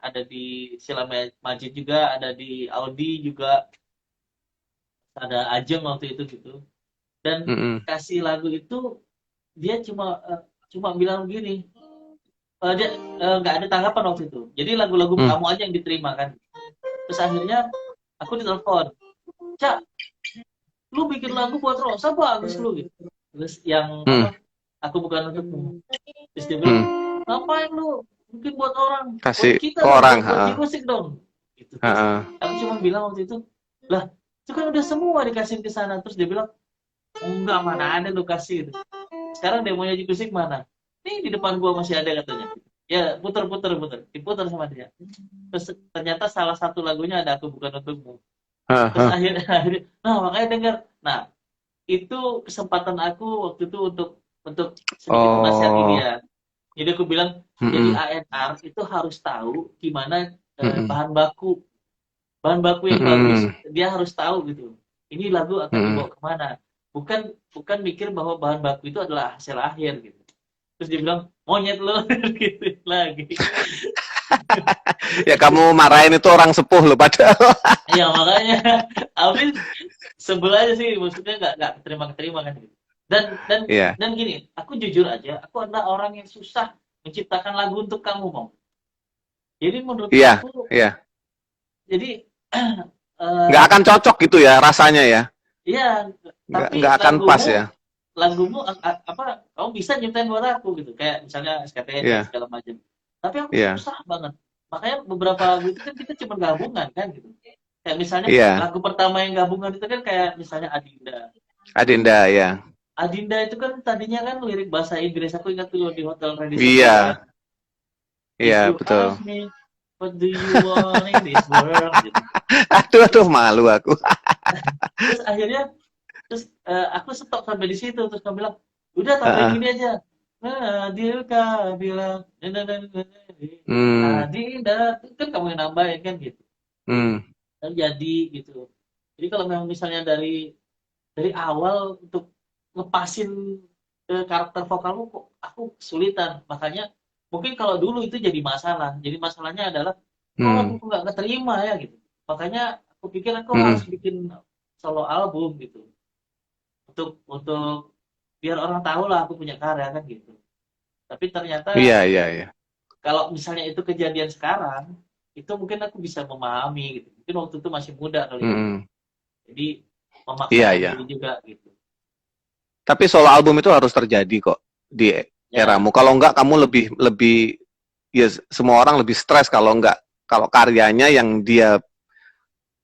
S2: ada di Sheila Majid juga, ada di Audi juga, ada Ajeng waktu itu gitu. Dan
S1: Mm-mm.
S2: kasih lagu itu dia cuma cuma bilang begini, dia nggak ada tanggapan waktu itu. Jadi lagu-lagu
S1: Hmm.
S2: kamu aja yang diterima kan. Terus akhirnya aku ditelepon, Cak, lu bikin lagu buat Rosa bagus lu gitu. Terus yang
S1: Hmm.
S2: apa? Aku bukan untukmu. Terus dia bilang,
S1: Hmm.
S2: ngapain lu bikin buat orang? Buat
S1: Kasih
S2: kita
S1: ke
S2: dong,
S1: orang.
S2: buat Jigosik dong. Gitu. Terus
S1: Heeh.
S2: aku cuma bilang waktu itu, lah itu kan udah semua dikasih ke sana. Terus dia bilang, enggak, mana ada lu kasih. Sekarang demonya Jigosik mana? Nih di depan gua masih ada katanya. Ya puter, diputar sama dia. Terus ternyata salah satu lagunya ada aku bukan untukmu. Terus
S1: Heeh.
S2: akhirnya, nah makanya dengar. Nah itu kesempatan aku waktu itu untuk sedikit menasihati
S1: Oh.
S2: dia. Jadi aku bilang jadi
S1: Mm-mm.
S2: ANR itu harus tahu gimana
S1: Mm-mm.
S2: bahan baku yang bagus.
S1: Mm-mm.
S2: Dia harus tahu gitu. Ini lagu akan
S1: Mm-mm.
S2: dibawa kemana. Bukan mikir bahwa bahan baku itu adalah hasil akhir gitu. Terus dia bilang monyet lo gitu lagi.
S1: Ya kamu marahin itu orang sepuh loh padahal.
S2: Ya makanya Alvin sebel aja sih, maksudnya nggak terima kan gitu. Dan
S1: Iya.
S2: dan gini, aku jujur aja, aku adalah orang yang susah menciptakan lagu untuk kamu, Mom. Jadi menurut
S1: Iya.
S2: aku,
S1: Iya.
S2: jadi
S1: Nggak
S2: eh
S1: akan cocok gitu ya rasanya ya.
S2: ya, tapi
S1: Nggak akan pas ya.
S2: lagumu apa kamu bisa nyiptain buat aku gitu, kayak misalnya SKTN
S1: Iya.
S2: segala macam. Tapi aku
S1: Iya.
S2: susah banget. Makanya beberapa lagu itu kan kita cuma gabungan kan gitu. Kayak misalnya
S1: Iya.
S2: lagu pertama yang gabungan itu kan kayak misalnya Adinda.
S1: Adinda ya.
S2: Adinda itu kan tadinya kan lirik bahasa Inggris, aku ingat tuh di Hotel Radisson Blu kan.
S1: Iya.
S2: If
S1: Iya
S2: you
S1: betul.
S2: ask me what do you want in this world gitu.
S1: Aduh
S2: Terus
S1: malu aku.
S2: terus akhirnya aku stop sampai di situ, terus kamu bilang udah tambahin
S1: Heeh.
S2: gini aja. Nah, dia bilang
S1: Hmm.
S2: Adinda kan kamu yang nambahin kan gitu.
S1: Hmm.
S2: Jadi gitu. Jadi kalau memang misalnya dari awal untuk ngepasin karakter vokalmu kok aku kesulitan. Makanya mungkin kalau dulu itu jadi masalah. Jadi masalahnya adalah kok aku
S1: Hmm.
S2: nggak keterima ya gitu. Makanya aku pikir aku
S1: Hmm.
S2: harus bikin solo album gitu. Untuk biar orang tahu lah aku punya karya kan gitu. Tapi
S1: Iya
S2: ternyata
S1: iya iya.
S2: kalau misalnya itu kejadian sekarang, itu mungkin aku bisa memahami gitu. Mungkin waktu itu masih muda kali ya.
S1: Hmm.
S2: Jadi
S1: Iya
S2: memaksakan
S1: iya.
S2: diri juga gitu.
S1: Tapi solo album itu harus terjadi kok di
S2: Ya,
S1: eramu. Kalau enggak kamu lebih lebih ya semua orang lebih stres kalau enggak kalau karyanya yang dia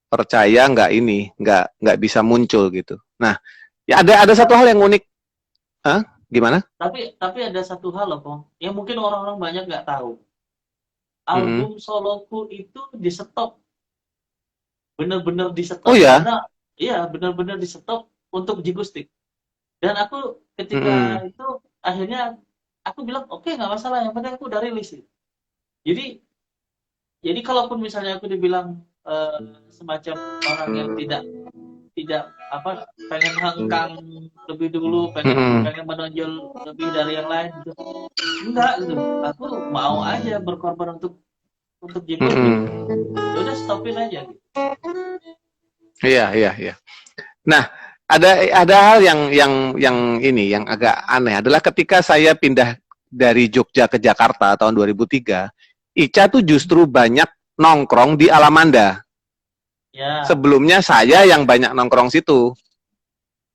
S1: percaya nggak ini nggak bisa muncul gitu. Nah, ya ada satu hal yang unik. Hah? Gimana?
S2: tapi ada satu hal loh, Pong, yang mungkin orang-orang banyak nggak tahu.
S1: Mm-mm.
S2: Album soloku itu di stop, bener-bener di
S1: Oh
S2: stop
S1: ya.
S2: karena iya bener-bener di stop untuk Jigustik. Dan aku ketika
S1: Mm-mm.
S2: itu akhirnya aku bilang oke, nggak masalah, yang penting aku udah rilis. Jadi jadi kalaupun misalnya aku dibilang semacam orang yang tidak tidak apa pengen hengkang lebih dulu, pengen
S1: Mm-mm.
S2: pengen menonjol lebih dari yang lain gitu, enggak gitu, aku mau aja berkorban untuk Jigostik.
S1: Mm-mm.
S2: Ya udah stopin aja gitu.
S1: Iya iya iya. Nah, ada hal yang ini yang agak aneh adalah ketika saya pindah dari Jogja ke Jakarta tahun 2003, Ica tuh justru banyak nongkrong di Alamanda.
S2: Ya,
S1: Sebelumnya saya yang banyak nongkrong situ.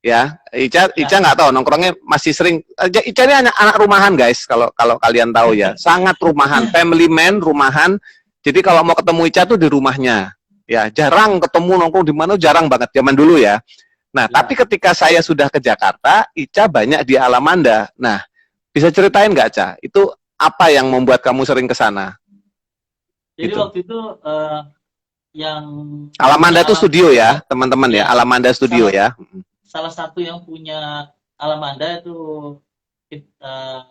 S1: Ya, Ica
S2: ya,
S1: nggak tahu nongkrongnya masih sering. Ica ini anak rumahan guys, kalau kalau kalian tahu ya, sangat rumahan, family man, rumahan. Jadi kalau mau ketemu Ica tuh di rumahnya, ya jarang ketemu nongkrong di mana, jarang banget zaman dulu ya. Nah, tapi
S2: ya.
S1: ketika saya sudah ke Jakarta, Ica banyak di Alamanda. Nah, bisa ceritain nggak, Ca? Itu apa yang membuat kamu sering ke sana?
S2: Jadi
S1: Gitu.
S2: waktu itu yang punya
S1: Alamanda itu studio
S2: Alamanda,
S1: ya, teman-teman ya.
S2: ya,
S1: Alamanda studio
S2: salah
S1: ya.
S2: salah satu yang punya Alamanda itu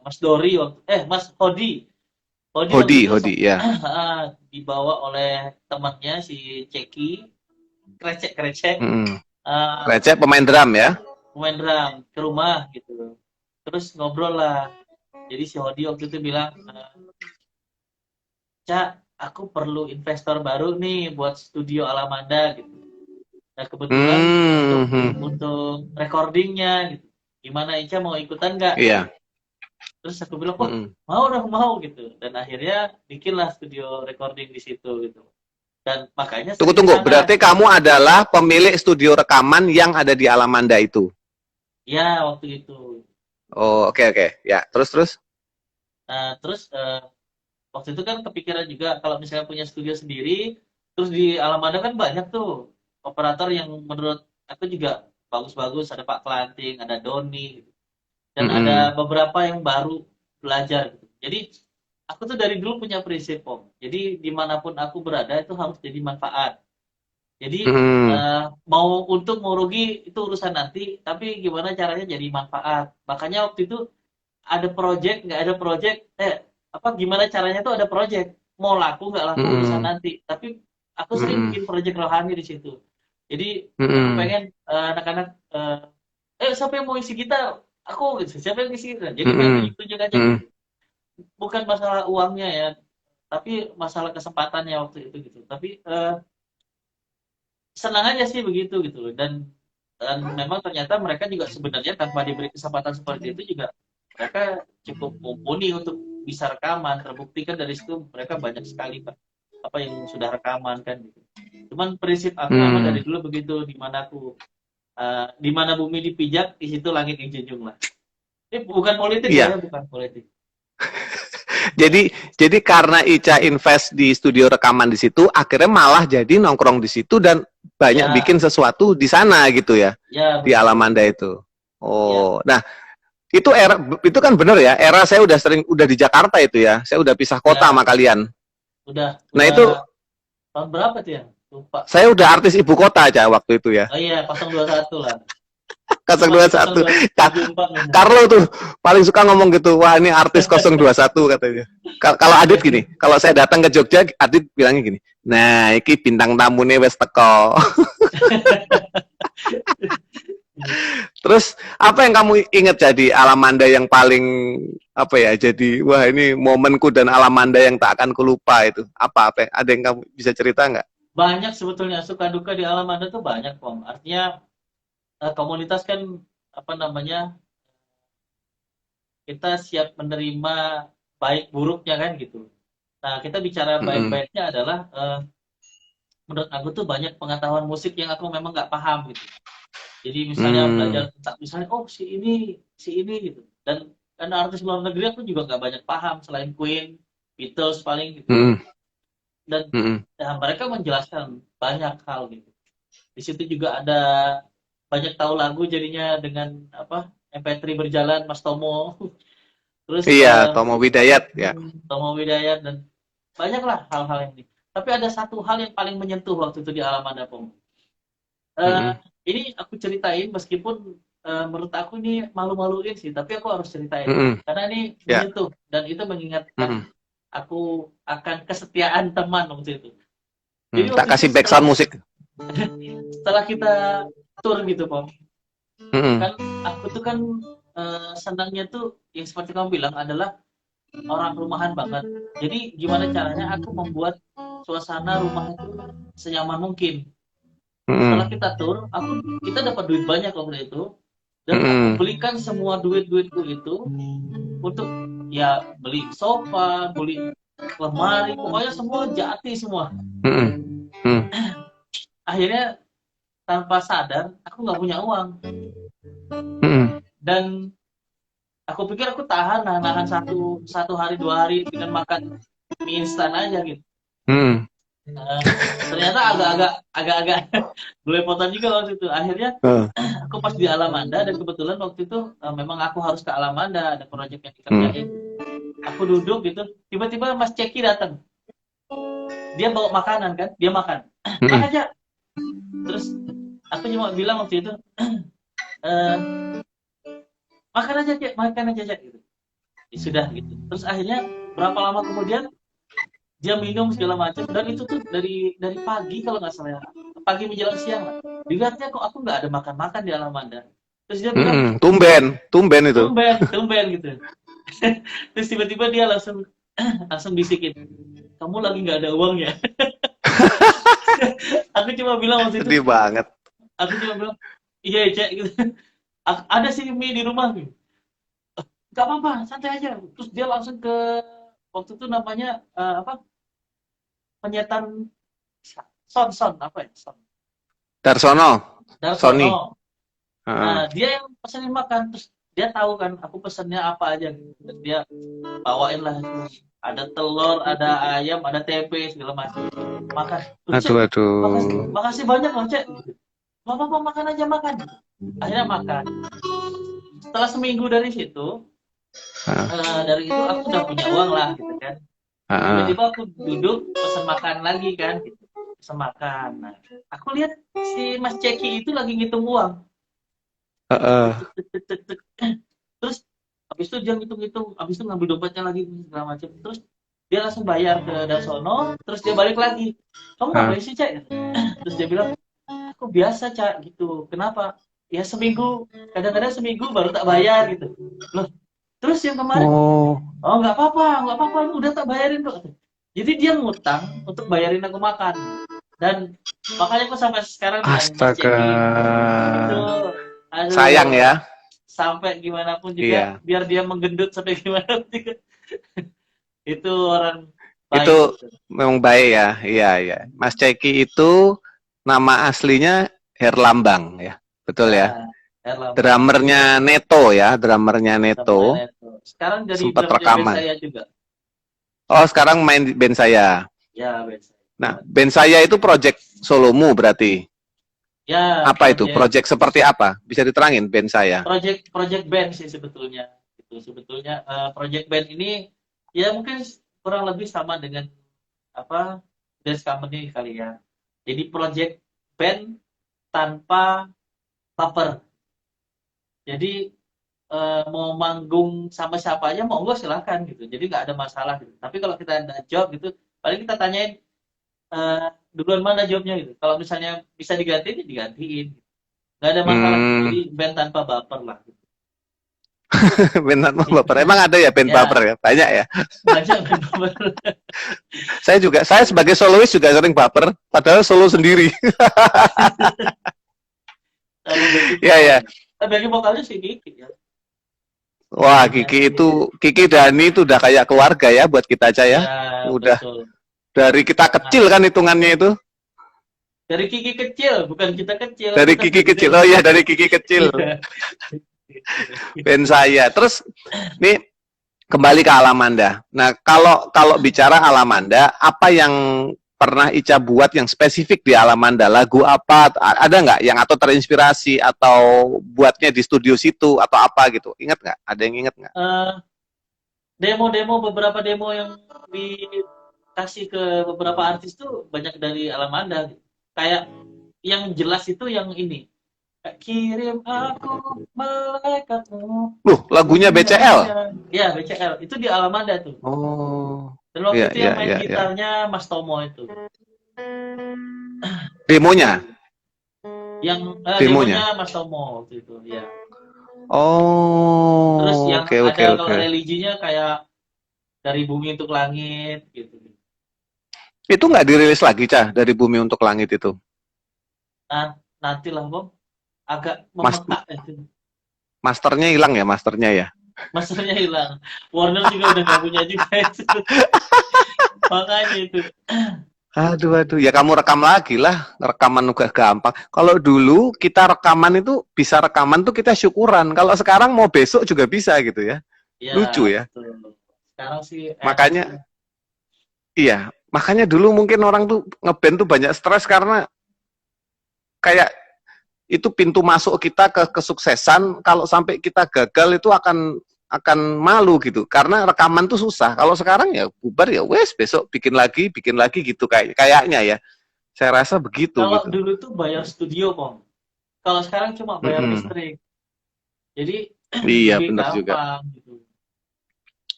S2: Mas Dori Mas Hodi. Hodi waktu
S1: Hodi,
S2: itu
S1: Hodi ya.
S2: dibawa oleh temannya si Ceki, krecek-krecek,
S1: Mm-mm.
S2: eh,
S1: Recep pemain drum ya.
S2: pemain drum ke rumah gitu. Terus ngobrol lah. Jadi si Hodi waktu itu bilang, Cak, aku perlu investor baru nih buat studio Alamanda gitu. Nah kebetulan untuk
S1: Hmm.
S2: untuk recordingnya gitu. Gimana Ica mau ikutan nggak?
S1: Iya.
S2: Terus aku bilang, wah
S1: Mm-mm.
S2: mau dong, mau gitu. Dan akhirnya bikinlah studio recording di situ gitu. Dan makanya
S1: Tunggu,
S2: sering ke
S1: tunggu.
S2: sana.
S1: Berarti kamu adalah pemilik studio rekaman yang ada di Alamanda itu.
S2: Ya, waktu itu.
S1: Oh, oke, oke. Ya, terus, terus.
S2: Nah, terus waktu itu kan kepikiran juga kalau misalnya punya studio sendiri, terus di Alamanda kan banyak tuh operator yang menurut aku juga bagus-bagus, ada Pak Kelanting, ada Doni, gitu. Dan ada
S1: Mm-mm.
S2: beberapa yang baru belajar gitu. Jadi aku tuh dari dulu punya prinsip Om. Jadi dimanapun aku berada itu harus jadi manfaat. Jadi
S1: Mm-mm.
S2: mau untung mau rugi itu urusan nanti, tapi gimana caranya jadi manfaat. Makanya waktu itu ada project nggak ada project, apa gimana caranya tuh ada project. Mau laku nggak laku urusan
S1: Mm-mm.
S2: nanti. Tapi aku sering
S1: Mm-mm.
S2: bikin project rohani di situ. Jadi aku
S1: Mm-mm.
S2: pengen anak-anak siapa yang mau isi gitar? Aku gitu. Siapa yang isi gitar? Jadi main
S1: Mm-mm.
S2: tunjuk-tunjuk aja
S1: Mm-mm.
S2: gitu. Bukan masalah uangnya ya, tapi masalah kesempatannya waktu itu gitu. Tapi senang aja sih begitu gitu loh. Dan memang ternyata mereka juga sebenarnya tanpa diberi kesempatan seperti itu juga mereka cukup mumpuni untuk bisa rekaman. Terbukti kan dari situ mereka banyak sekali Pak, apa yang sudah rekaman kan gitu. Cuman prinsip aku memang dari
S1: Mm.
S2: dulu begitu, di mana bumi dipijak di situ langit dijunjung lah. Ini bukan politik loh ya,
S1: Iya.
S2: bukan politik.
S1: Jadi karena Ica invest di studio rekaman di situ, akhirnya malah jadi nongkrong di situ dan banyak bikin
S2: Ya,
S1: sesuatu di sana gitu ya,
S2: ya
S1: di
S2: betul.
S1: Alamanda itu.
S2: Ya,
S1: Oh, nah itu era itu kan bener ya, era saya udah di Jakarta itu ya, saya udah pisah kota sama
S2: ya,
S1: kalian.
S2: udah
S1: Nah
S2: udah
S1: itu
S2: tahun berapa tuh ya? Lupa.
S1: saya udah artis ibu kota aja waktu itu ya,
S2: Oh iya, 021 lah. Aku masih
S1: 021.
S2: 074 nih.
S1: Carlo tuh paling suka ngomong gitu, wah ini artis 021 katanya. Kalau Adit gini, kalau saya datang ke Jogja, Adit bilangnya gini, nah iki bintang tamu nih wes teko. Terus apa yang kamu ingat jadi Alamanda yang paling apa ya? Jadi wah ini momenku dan Alamanda yang tak akan kulupa itu. Apa? Ada yang kamu bisa cerita nggak?
S2: Banyak sebetulnya suka duka di alam Anda tuh banyak, Om. Artinya komunitas kan apa namanya? Kita siap menerima baik buruknya kan gitu. Nah, kita bicara
S1: Mm-mm.
S2: baik-baiknya adalah menurut aku tuh banyak pengetahuan musik yang aku memang nggak paham gitu. Jadi misalnya belajar
S1: Mm.
S2: tentang misalnya oh si ini gitu. Dan karena artis luar negeri aku juga nggak banyak paham selain Queen, Beatles paling gitu.
S1: Mm.
S2: Dan
S1: Mm.
S2: ya, mereka menjelaskan banyak hal gitu. Di situ juga ada banyak tahu lagu jadinya dengan apa MP3 berjalan Mas Tomo. Terus
S1: Iya, Tomo Widayat ya.
S2: Tomo Widayat dan banyaklah hal-hal yang ini. Tapi ada satu hal yang paling menyentuh waktu itu di alam Anda, Pong. Eh,
S1: Mm.
S2: ini aku ceritain meskipun menurut aku ini malu-maluin sih, tapi aku harus ceritain
S1: Mm.
S2: karena ini
S1: Ya.
S2: menyentuh dan itu mengingatkan
S1: Mm.
S2: aku akan kesetiaan teman waktu itu. Jadi
S1: Mm. Tak
S2: waktu itu
S1: kasih background musik.
S2: setelah kita tour gitu, Pom,
S1: Mm.
S2: kan aku tuh kan senangnya tuh yang seperti kamu bilang adalah orang rumahan banget. Jadi gimana caranya aku membuat suasana rumah itu senyaman mungkin. Setelah
S1: Mm.
S2: kita tour, kita dapat duit banyak waktu itu dan aku
S1: Mm.
S2: belikan semua duitku itu untuk ya beli sofa, beli lemari, pokoknya semua jati semua.
S1: Mm. Mm.
S2: Akhirnya tanpa sadar aku nggak punya uang
S1: Mm.
S2: dan aku pikir aku tahan nahan satu satu hari 2 hari dengan makan mie instan aja gitu.
S1: Mm.
S2: Uh, Ternyata agak-agak belepotan juga waktu itu. Akhirnya
S1: Mm.
S2: aku pas di Alamanda dan kebetulan waktu itu memang aku harus ke Alamanda ada proyek yang
S1: Mm.
S2: dikerjain. Aku duduk gitu, tiba-tiba Mas Ceki datang. Dia bawa makanan kan, dia makan.
S1: Mm.
S2: Makan aja. Terus aku cuma bilang waktu itu, eh, makan aja Cek, makan aja Cek gitu. Ya, sudah gitu. Terus akhirnya berapa lama kemudian dia minum segala macam dan itu tuh dari pagi kalau nggak salah ya, pagi menjelang siang lah. Dilihatnya kok aku nggak ada makan-makan di Alamanda. Terus dia bilang
S1: Mm. Tumben itu.
S2: tumben gitu. Terus tiba-tiba dia langsung langsung bisikin, kamu lagi nggak ada uang ya? Aku cuma bilang waktu itu,
S1: Sedih banget.
S2: aku cuma bilang iya cek gitu. Ada sih mie di rumah gitu. Gak apa-apa, santai aja. Terus dia langsung ke waktu itu namanya apa? Penyetan son apa ya? Son.
S1: Darsono, Sony.
S2: Darsono.
S1: Heeh.
S2: Nah, dia yang pesenin makan. Terus dia tahu kan aku pesennya apa aja. Terus dia bawain lah ada telur, ada ayam, ada tempe segala macam. Makan. Terus Cek,
S1: Aduh,
S2: makasih,
S1: aduh.
S2: makasih banyak loh Cek. Gak apa-apa makan aja makan. Akhirnya makan. Setelah seminggu dari situ,
S1: Heeh.
S2: dari itu aku udah punya uang lah gitu kan.
S1: Heeh.
S2: Tiba-tiba aku duduk pesen makan lagi kan gitu. Pesen makan. Nah, aku lihat si Mas Ceki itu lagi ngitung uang.
S1: Heeh.
S2: Tek, tek, tek, tek, tek. Terus habis itu dia ngitung-ngitung, habis itu ngambil dompetnya lagi segala macam. Terus dia langsung bayar ke Darsono, terus dia balik lagi. Kamu
S1: Heeh.
S2: ngapain sih, Cak? Terus dia bilang, aku biasa, Cak, gitu. Kenapa? Ya seminggu, kadang-kadang seminggu baru tak bayar gitu. Loh, terus yang kemarin,
S1: Oh,
S2: oh nggak apa-apa, udah tak bayarin kok. Jadi dia ngutang untuk bayarin aku makan. Dan makanya aku sampai sekarang dengan Mas
S1: astaga.
S2: Ceki itu,
S1: Sayang
S2: aduh,
S1: ya.
S2: sampai gimana pun juga
S1: Iya.
S2: biar dia menggendut sampai gimana pun juga itu orang
S1: Itu
S2: baik gitu.
S1: memang baik ya. Iya, iya. Mas Ceki itu nama aslinya Herlambang ya. Betul ya.
S2: Ya, Erlambang.
S1: Drummernya Neto ya, drummernya
S2: Temennya
S1: Neto.
S2: itu. Sekarang jadi
S1: Sempat
S2: drummer band
S1: rekaman.
S2: saya juga.
S1: Oh, sekarang main di band saya.
S2: Ya, band saya.
S1: Nah, band saya itu project solomu berarti.
S2: Ya,
S1: Apa itu? Project seperti apa? Bisa diterangin band saya?
S2: project band sih sebetulnya. Itu sebetulnya project band ini ya mungkin kurang lebih sama dengan apa dance company kali ya. Jadi project band tanpa cover. Jadi mau manggung sama siapa aja mau gue silahkan gitu. Jadi nggak ada masalah gitu. Tapi kalau kita ada job gitu, paling kita tanyain duluan mana jobnya gitu. Kalau misalnya bisa digantiin, ya digantiin. Nggak ada masalah gitu.
S1: Hmm,
S2: Jadi band tanpa baper lah. Gitu.
S1: band tanpa baper. Emang ada ya band
S2: Ya,
S1: baper ya? Banyak ya.
S2: banyak band baper.
S1: Saya sebagai solois juga sering baper, padahal solo sendiri.
S2: Sama backing
S1: Ya,
S2: vokal.
S1: ya.
S2: Backing vokalnya sih dikit ya.
S1: Wah,
S2: Kiki Dani.
S1: Kiki Dani itu udah kayak keluarga ya buat kita aja ya.
S2: Ya,
S1: Udah
S2: betul.
S1: dari kita
S2: Sangat.
S1: kecil kan hitungannya itu.
S2: Dari Kiki kecil, bukan kita kecil.
S1: Dari
S2: Kita
S1: Kiki
S2: gede.
S1: kecil. Oh iya, dari Kiki kecil.
S2: Iya.
S1: Band saya. Terus nih kembali ke Alamanda. Nah, kalau kalau bicara Alamanda, apa yang pernah Ica buat yang spesifik di Alamanda? Lagu apa? Ada nggak yang atau terinspirasi atau buatnya di studio situ atau apa gitu? Ingat nggak? Ada yang ingat nggak?
S2: Eh, beberapa demo yang dikasih ke beberapa artis tuh banyak dari Alamanda. Kayak yang jelas itu yang ini. Kirim aku malaikatmu.
S1: Lagunya BCL.
S2: Ya, BCL. Itu di Alamanda tuh.
S1: Oh,
S2: Dan waktu
S1: iya,
S2: itu
S1: iya,
S2: yang main
S1: iya, iya.
S2: gitarnya Mas Tomo itu.
S1: Demonya,
S2: Yang
S1: demonya.
S2: demonya Mas Tomo waktu itu, ya. Terus
S1: Oh,
S2: yang
S1: oke, oke,
S2: ada kalau
S1: oke.
S2: religinya kayak dari bumi untuk langit gitu.
S1: Itu nggak dirilis lagi, Cah, dari Bumi untuk Langit itu.
S2: Nah, nantilah Bang, agak
S1: Mas,
S2: memekak itu.
S1: masternya hilang ya, masternya ya.
S2: Masternya hilang. Warner juga udah nggak punya juga itu. Makanya itu.
S1: Aduh, aduh. Ya kamu rekam lagi lah. Rekaman juga gampang. Kalau dulu kita rekaman itu bisa rekaman tuh kita syukuran. Kalau sekarang mau besok juga bisa gitu ya.
S2: Ya,
S1: Lucu ya.
S2: betul. Sekarang sih enak
S1: Makanya,
S2: sih.
S1: iya. Makanya dulu mungkin orang tuh ngeband tuh banyak stres karena kayak itu pintu masuk kita ke kesuksesan. Kalau sampai kita gagal itu akan malu gitu karena rekaman tuh susah. Kalau sekarang ya bubar ya wes besok bikin lagi gitu kayaknya ya. Saya rasa begitu
S2: Kalau
S1: gitu.
S2: dulu tuh bayar studio, Bang. Kalau sekarang cuma bayar
S1: Mm-mm.
S2: listrik. Jadi
S1: Iya
S2: lebih
S1: bener juga.
S2: gampang gitu.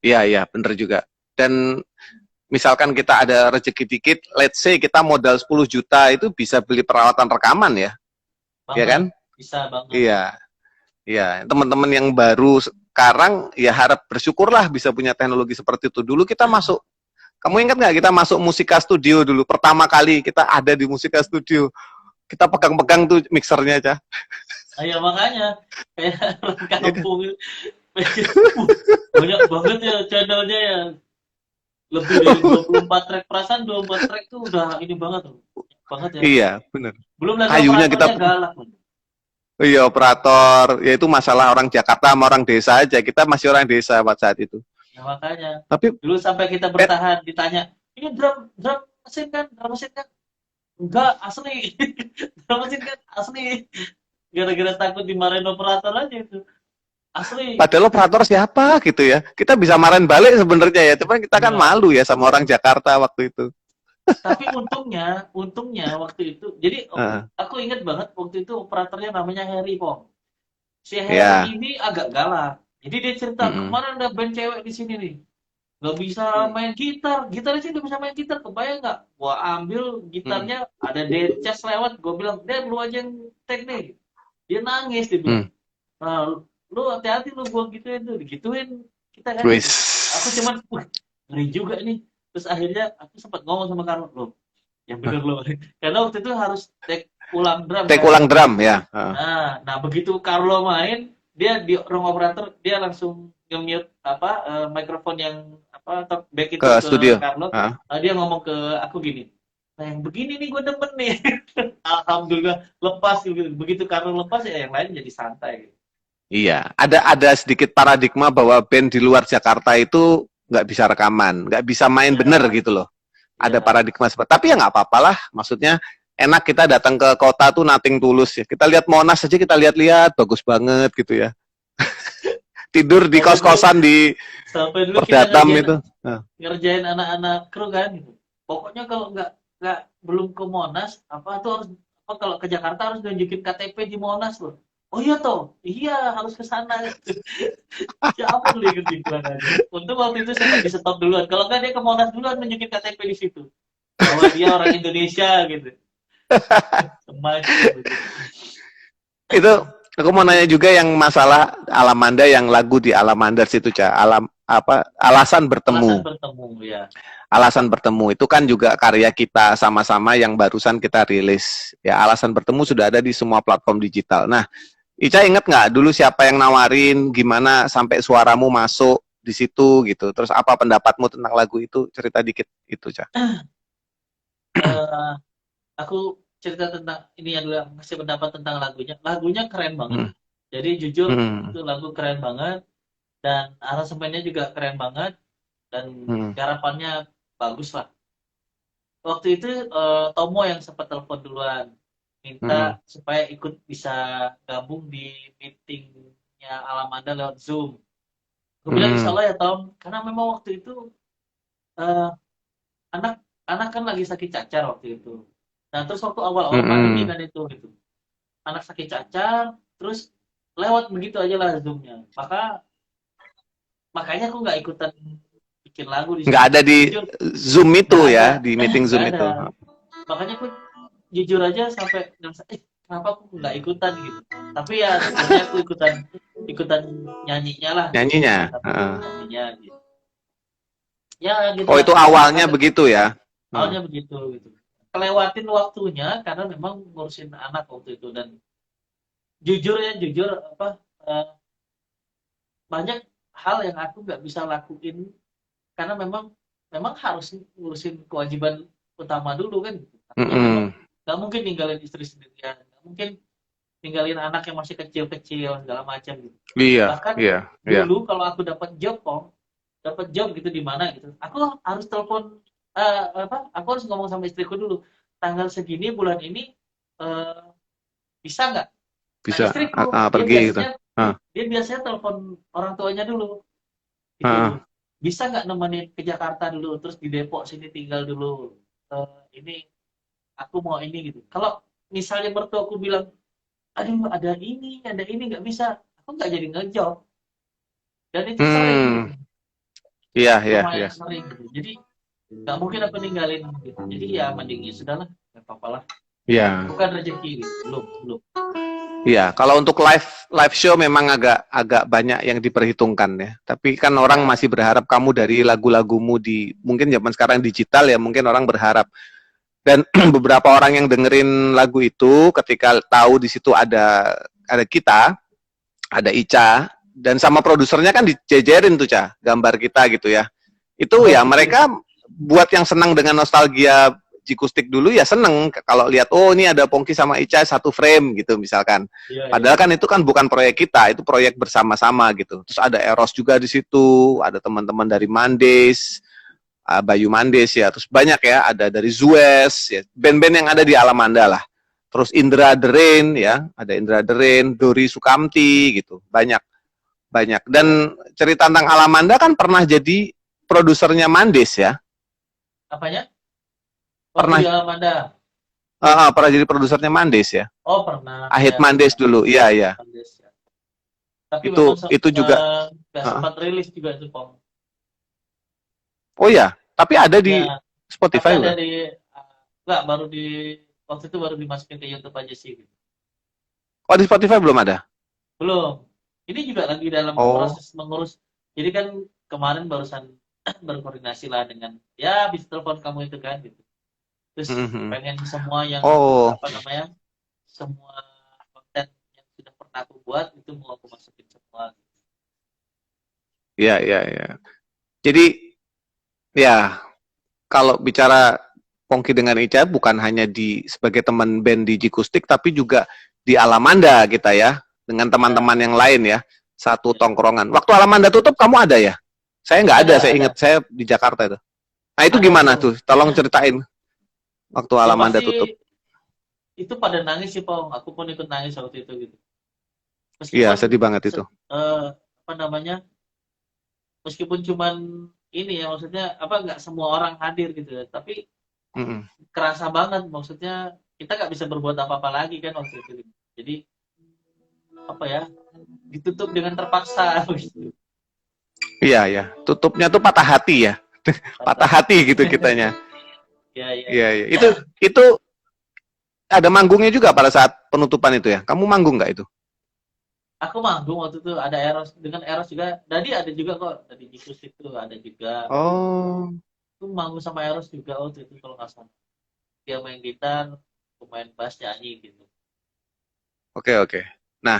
S1: Iya iya bener juga. Dan misalkan kita ada rezeki dikit, let's say kita modal 10 juta itu bisa beli peralatan rekaman ya, ya
S2: Banget.
S1: kan?
S2: Bisa banget.
S1: Iya. Iya, teman-teman yang baru sekarang ya harap bersyukurlah bisa punya teknologi seperti itu. Dulu kita masuk, kamu ingat nggak kita masuk Musika Studio dulu? Pertama kali kita ada di Musika Studio, kita pegang-pegang tuh mixernya aja.
S2: Nah, ya makanya kayak orang
S1: Ya kan?
S2: kampung banyak banget ya channelnya ya. Lebih dari 24 track. Perasaan 24 track tuh udah ini banget tuh. Banget ya.
S1: Iya, benar.
S2: Belum lagi
S1: Kayunya kita,
S2: operatornya galak.
S1: iya operator, ya itu masalah orang Jakarta sama orang desa aja. Kita masih orang desa pada saat itu.
S2: Ya makanya.
S1: Tapi,
S2: Dulu sampai kita
S1: eh,
S2: bertahan ditanya, ini drum mesin kan? Drum mesin kan? Enggak, asli. Drum mesin kan? Asli. Gara-gara takut dimarahin operator aja itu. Asli.
S1: padahal operator siapa gitu ya. Kita bisa marahin balik sebenarnya ya. Cuman kita kan
S2: Ya.
S1: malu ya sama orang Jakarta waktu itu.
S2: Tapi untungnya waktu itu, jadi
S1: Heeh.
S2: aku ingat banget waktu itu operatornya namanya Harry Pong. Si Harry
S1: Ya.
S2: ini agak galak. Jadi dia cerita,
S1: Mm-mm.
S2: kemarin ada band cewek di sini nih. Nggak bisa
S1: Hmm.
S2: main gitar. Gitarisnya nggak bisa main gitar. Kebayang nggak? Gua ambil
S1: Mm.
S2: gitarnya, ada Deadchest lewat. Gue bilang, Dad, lu aja yang take nih. Dia nangis, dia bilang,
S1: Mm.
S2: nah, lu hati-hati lu gua gituin tuh. Digituin kita kan
S1: Wis.
S2: gitu. Aku cuman, wah, ngeri juga nih. Terus akhirnya aku sempat ngomong sama Carlo, loh, yang bener loh. Karena waktu itu harus take ulang drum
S1: Take
S2: kan.
S1: ulang drum ya. Heeh.
S2: Nah, begitu Carlo main, dia di ruang operator dia langsung nge-mute apa mikrofon yang apa back itu
S1: Ke
S2: ke
S1: studio.
S2: Carlo.
S1: Heeh.
S2: Dia ngomong ke aku gini, nah yang begini nih gue demen nih. Alhamdulillah lepas gitu. Begitu Carlo lepas ya yang lain jadi santai.
S1: Iya, ada sedikit paradigma bahwa band di luar Jakarta itu nggak bisa rekaman, nggak bisa main bener
S2: Ya,
S1: gitu loh. Ada
S2: ya,
S1: paradigma seperti, tapi ya nggak apa-apa lah. Maksudnya enak kita datang ke kota tuh nothing tulus ya. Kita lihat Monas aja kita lihat-lihat, bagus banget gitu ya. Tidur di
S2: sampai dulu
S1: kos-kosan di
S2: sampai dulu kita
S1: Perdatam itu. Nah,
S2: ngerjain anak-anak kru kan gitu. Pokoknya kalau nggak belum ke Monas apa tuh harus apa kalau ke Jakarta harus nunjukin KTP di Monas loh. Oh iya toh, iya harus ke sana. Siapa dulu yang kesimpulan aja. Untung waktu itu sempat di stop duluan. Kalau nggak dia ke Monas duluan nunjukin KTP di situ. Bahwa dia orang Indonesia gitu. Semacam gitu.
S1: itu aku mau nanya juga yang masalah Alamanda yang lagu di Alamanda situ, Ca. Alasan
S2: Alasan
S1: bertemu.
S2: bertemu ya.
S1: Alasan bertemu itu kan juga karya kita sama-sama yang barusan kita rilis. Ya, alasan bertemu sudah ada di semua platform digital. Nah, Ica inget nggak dulu siapa yang nawarin, gimana sampai suaramu masuk di situ gitu. Terus apa pendapatmu tentang lagu itu? Cerita dikit itu, Ca.
S2: Eh, aku cerita tentang ini yang dulu kasih pendapat tentang lagunya. Lagunya keren banget.
S1: Hmm.
S2: Jadi jujur
S1: Hmm.
S2: itu lagu keren banget dan aransemennya juga keren banget dan
S1: Hmm.
S2: garapannya bagus lah. Waktu itu Tomo yang sempat telepon duluan
S1: Hmm.
S2: minta supaya ikut bisa gabung di meetingnya Alamanda lewat Zoom. Gue bilang insya
S1: Hmm.
S2: Allah ya Tom, karena memang waktu itu eh, anak anak kan lagi sakit cacar waktu itu. Nah terus waktu awal-awal pandemi
S1: Hmm.
S2: kan itu gitu, anak sakit cacar, terus lewat begitu aja lah Zoom-nya. Makanya aku nggak ikutan bikin lagu di
S1: Nggak
S2: situ.
S1: ada di
S2: Jujur
S1: Zoom
S2: nggak
S1: itu
S2: ada,
S1: ya, di meeting
S2: nggak
S1: Zoom
S2: ada.
S1: itu.
S2: Makanya aku jujur aja sampai ngerasa, kenapa aku nggak ikutan gitu. Tapi ya syukurnya aku ikutan ikutan nyanyinya lah gitu,
S1: Nyanyinya.
S2: salah satu
S1: Heeh.
S2: nyanyinya gitu. Ya
S1: Oh,
S2: gitulah.
S1: itu awalnya begitu ya.
S2: Awalnya begitu gitu. Kelewatin waktunya karena memang ngurusin anak waktu itu dan jujur apa eh, banyak hal yang aku nggak bisa lakuin karena memang memang harus ngurusin kewajiban utama dulu kan gitu. Artinya memang
S1: Mm-mm.
S2: nggak mungkin ninggalin istri sendirian, nggak mungkin ninggalin anak yang masih kecil-kecil segala macam gitu.
S1: Iya,
S2: Bahkan
S1: iya, iya.
S2: dulu kalau aku dapat job gitu di mana gitu, aku harus telepon aku harus ngomong sama istriku dulu, tanggal segini bulan ini eh, bisa nggak. Nah
S1: Bisa
S2: istriku dia
S1: pergi gitu.
S2: biasanya
S1: Ah,
S2: dia biasanya telepon orang tuanya dulu gitu,
S1: ah.
S2: bisa nggak nemenin ke Jakarta dulu terus di Depok sini tinggal dulu. Ini aku mau ini gitu. Kalau misalnya mertuaku bilang aduh ada ini nggak bisa, aku nggak jadi ngejob dan itu sering gitu,
S1: Hmm, iya, iya, iya.
S2: lumayan sering gitu. Jadi nggak mungkin aku ninggalin gitu. Jadi ya mending ya sudahlah, nggak apa-apa lah,
S1: Iya.
S2: bukan rezeki gitu. Belum belum
S1: Iya, kalau untuk live live show memang agak agak banyak yang diperhitungkan ya. Tapi kan orang
S2: ya.
S1: masih berharap kamu dari lagu-lagumu di mungkin zaman sekarang digital ya, mungkin orang berharap. Dan beberapa orang yang dengerin lagu itu ketika tahu di situ ada kita, ada Ica, dan sama produsernya kan dijejerin tuh Cah, gambar kita gitu ya. Itu
S2: Oh
S1: ya
S2: gitu.
S1: mereka buat yang senang dengan nostalgia Jikustik dulu ya seneng kalau lihat oh ini ada Pongki sama Ica satu frame gitu misalkan.
S2: Iya, iya.
S1: Padahal kan itu kan bukan proyek kita, itu proyek bersama-sama gitu. Terus ada Eros juga di situ, ada teman-teman dari Mandes, Bayu Mandes ya, terus banyak ya, ada dari Zues ya, band-band yang ada di Alamanda lah. Terus Indra The Rain ya, ada Indra The Rain, Dori Sukamti gitu, banyak banyak. Dan cerita tentang Alamanda kan pernah jadi produsernya Mandes ya,
S2: Apanya? Waktu
S1: pernah
S2: di Alamanda.
S1: pernah jadi produsernya Mandes ya.
S2: Oh pernah,
S1: Ahit
S2: ya
S1: Mandes
S2: pernah.
S1: dulu, iya iya.
S2: Mandes, ya. Tapi memang
S1: Itu juga.
S2: nggak
S1: Uh,
S2: sempat rilis juga itu Pong.
S1: oh ya, tapi ada di
S2: Ya, tapi
S1: Spotify
S2: ada
S1: bukan?
S2: di nggak baru di waktu itu baru dimasukin ke YouTube aja sih. Gitu.
S1: Oh di Spotify belum ada.
S2: Belum. Ini juga lagi dalam
S1: Oh.
S2: proses mengurus. Jadi kan kemarin barusan berkoordinasi lah dengan ya habis telepon kamu itu kan gitu. Terus
S1: Mhm.
S2: pengen semua yang
S1: Oh,
S2: apa namanya semua konten yang sudah pernah aku buat itu mau aku masukin semua.
S1: iya iya iya. Jadi ya kalau bicara Pongki dengan Ica bukan hanya di sebagai teman band di Jikustik tapi juga di Alamanda kita ya dengan
S2: Ya,
S1: teman-teman yang lain ya satu
S2: ya.
S1: tongkrongan. Waktu Alamanda tutup kamu ada ya? Saya nggak ada, saya
S2: Ada,
S1: ingat saya di Jakarta itu. Nah itu
S2: ada
S1: gimana
S2: itu.
S1: tuh? Tolong ceritain waktu
S2: Ya
S1: Alamanda
S2: pasti
S1: tutup.
S2: itu pada nangis sih, Pong. Aku pun ikut nangis waktu itu gitu.
S1: Iya
S2: Meskipun
S1: sedih banget itu.
S2: apa namanya? Meskipun cuman ini ya maksudnya apa nggak semua orang hadir gitu ya. Tapi
S1: Mm-mm.
S2: kerasa banget maksudnya kita nggak bisa berbuat apa-apa lagi kan waktu itu. Jadi apa ya? Ditutup dengan terpaksa gitu.
S1: Iya ya, tutupnya tuh patah hati ya, patah
S2: Patah.
S1: hati gitu kitanya.
S2: Ya, ya,
S1: Iya
S2: ya.
S1: iya. Itu ada manggungnya juga pada saat penutupan itu ya. Kamu manggung nggak itu?
S2: Aku manggung waktu itu ada Eros dengan Eros juga. Tadi ada juga kok dari Jikus itu ada juga.
S1: Oh,
S2: Aku manggung sama Eros juga waktu itu kalau nggak salah. Dia main gitar, aku main bass nyanyi gitu.
S1: oke oke. Nah,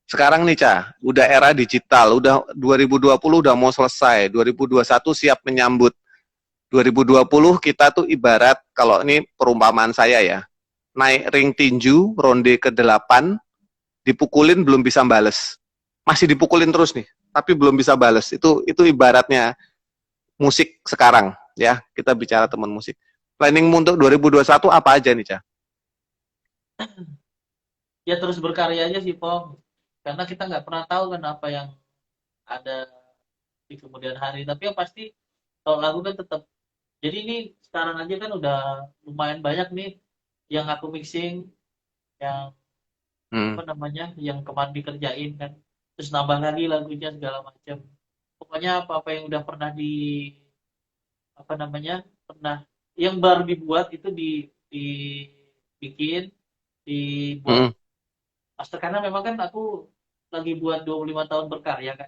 S1: sekarang nih Ca, udah era digital, udah 2020 udah mau selesai, 2021 siap menyambut. 2020 kita tuh ibarat kalau ini perumpamaan saya ya, naik ring tinju ronde ke-8, dipukulin belum bisa bales. Masih dipukulin terus nih, tapi belum bisa bales. Itu ibaratnya musik sekarang ya. Kita bicara teman musik. Planning untuk 2021 apa aja nih, Ca?
S2: Ya terus berkarya aja sih, Pong. Karena kita nggak pernah tahu kan apa yang ada di kemudian hari. Tapi yang pasti kalau lagu kan tetap. Jadi ini sekarang aja kan udah lumayan banyak nih yang aku mixing, yang
S1: Hmm.
S2: apa namanya, yang kemarin dikerjain kan. Terus nambah lagi lagunya segala macam. Pokoknya apa-apa yang udah pernah di apa namanya pernah yang baru dibuat itu dibikin dibuat
S1: Hmm.
S2: master karena memang kan aku lagi buat 25 tahun berkarya kan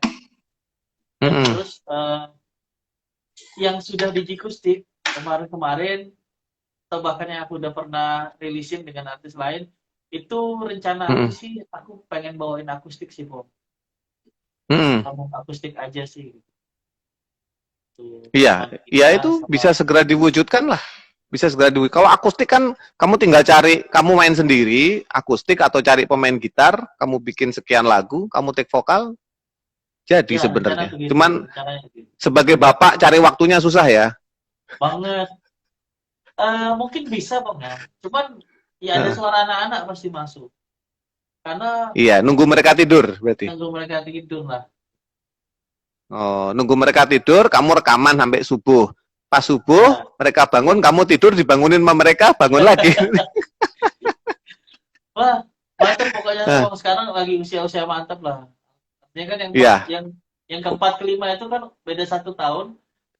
S1: Hmm.
S2: terus yang sudah dijikustik kemarin-kemarin atau bahkan yang aku udah pernah rilisin dengan artis lain itu rencana aku
S1: Hmm.
S2: sih aku pengen bawain akustik sih Bom
S1: Hmm.
S2: ngomong akustik aja sih tuh
S1: Iya,
S2: cuman
S1: iya
S2: gitar
S1: itu
S2: sama
S1: bisa segera diwujudkan lah. Bisa segera diwujudkan. Kalau akustik kan kamu tinggal cari, kamu main sendiri, akustik atau cari pemain gitar, kamu bikin sekian lagu, kamu take vokal, jadi
S2: ya rencana
S1: sebenarnya.
S2: begitu
S1: Cuman
S2: rencananya begitu
S1: sebagai bapak cari waktunya susah ya.
S2: banget. Mungkin bisa Bang ya. Cuman ya ada
S1: Heeh.
S2: suara anak-anak pasti masuk. Karena
S1: Iya, nunggu mereka tidur berarti.
S2: nunggu mereka tidur lah.
S1: Oh, nunggu mereka tidur, kamu rekaman sampai subuh. Pas subuh,
S2: Ya.
S1: mereka bangun, kamu tidur, dibangunin sama mereka, bangun lagi.
S2: Wah, mantap pokoknya
S1: Nah,
S2: Bang sekarang lagi usia-usia mantap lah. Artinya kan
S1: iya.
S2: yang keempat kelima itu kan beda 1 tahun,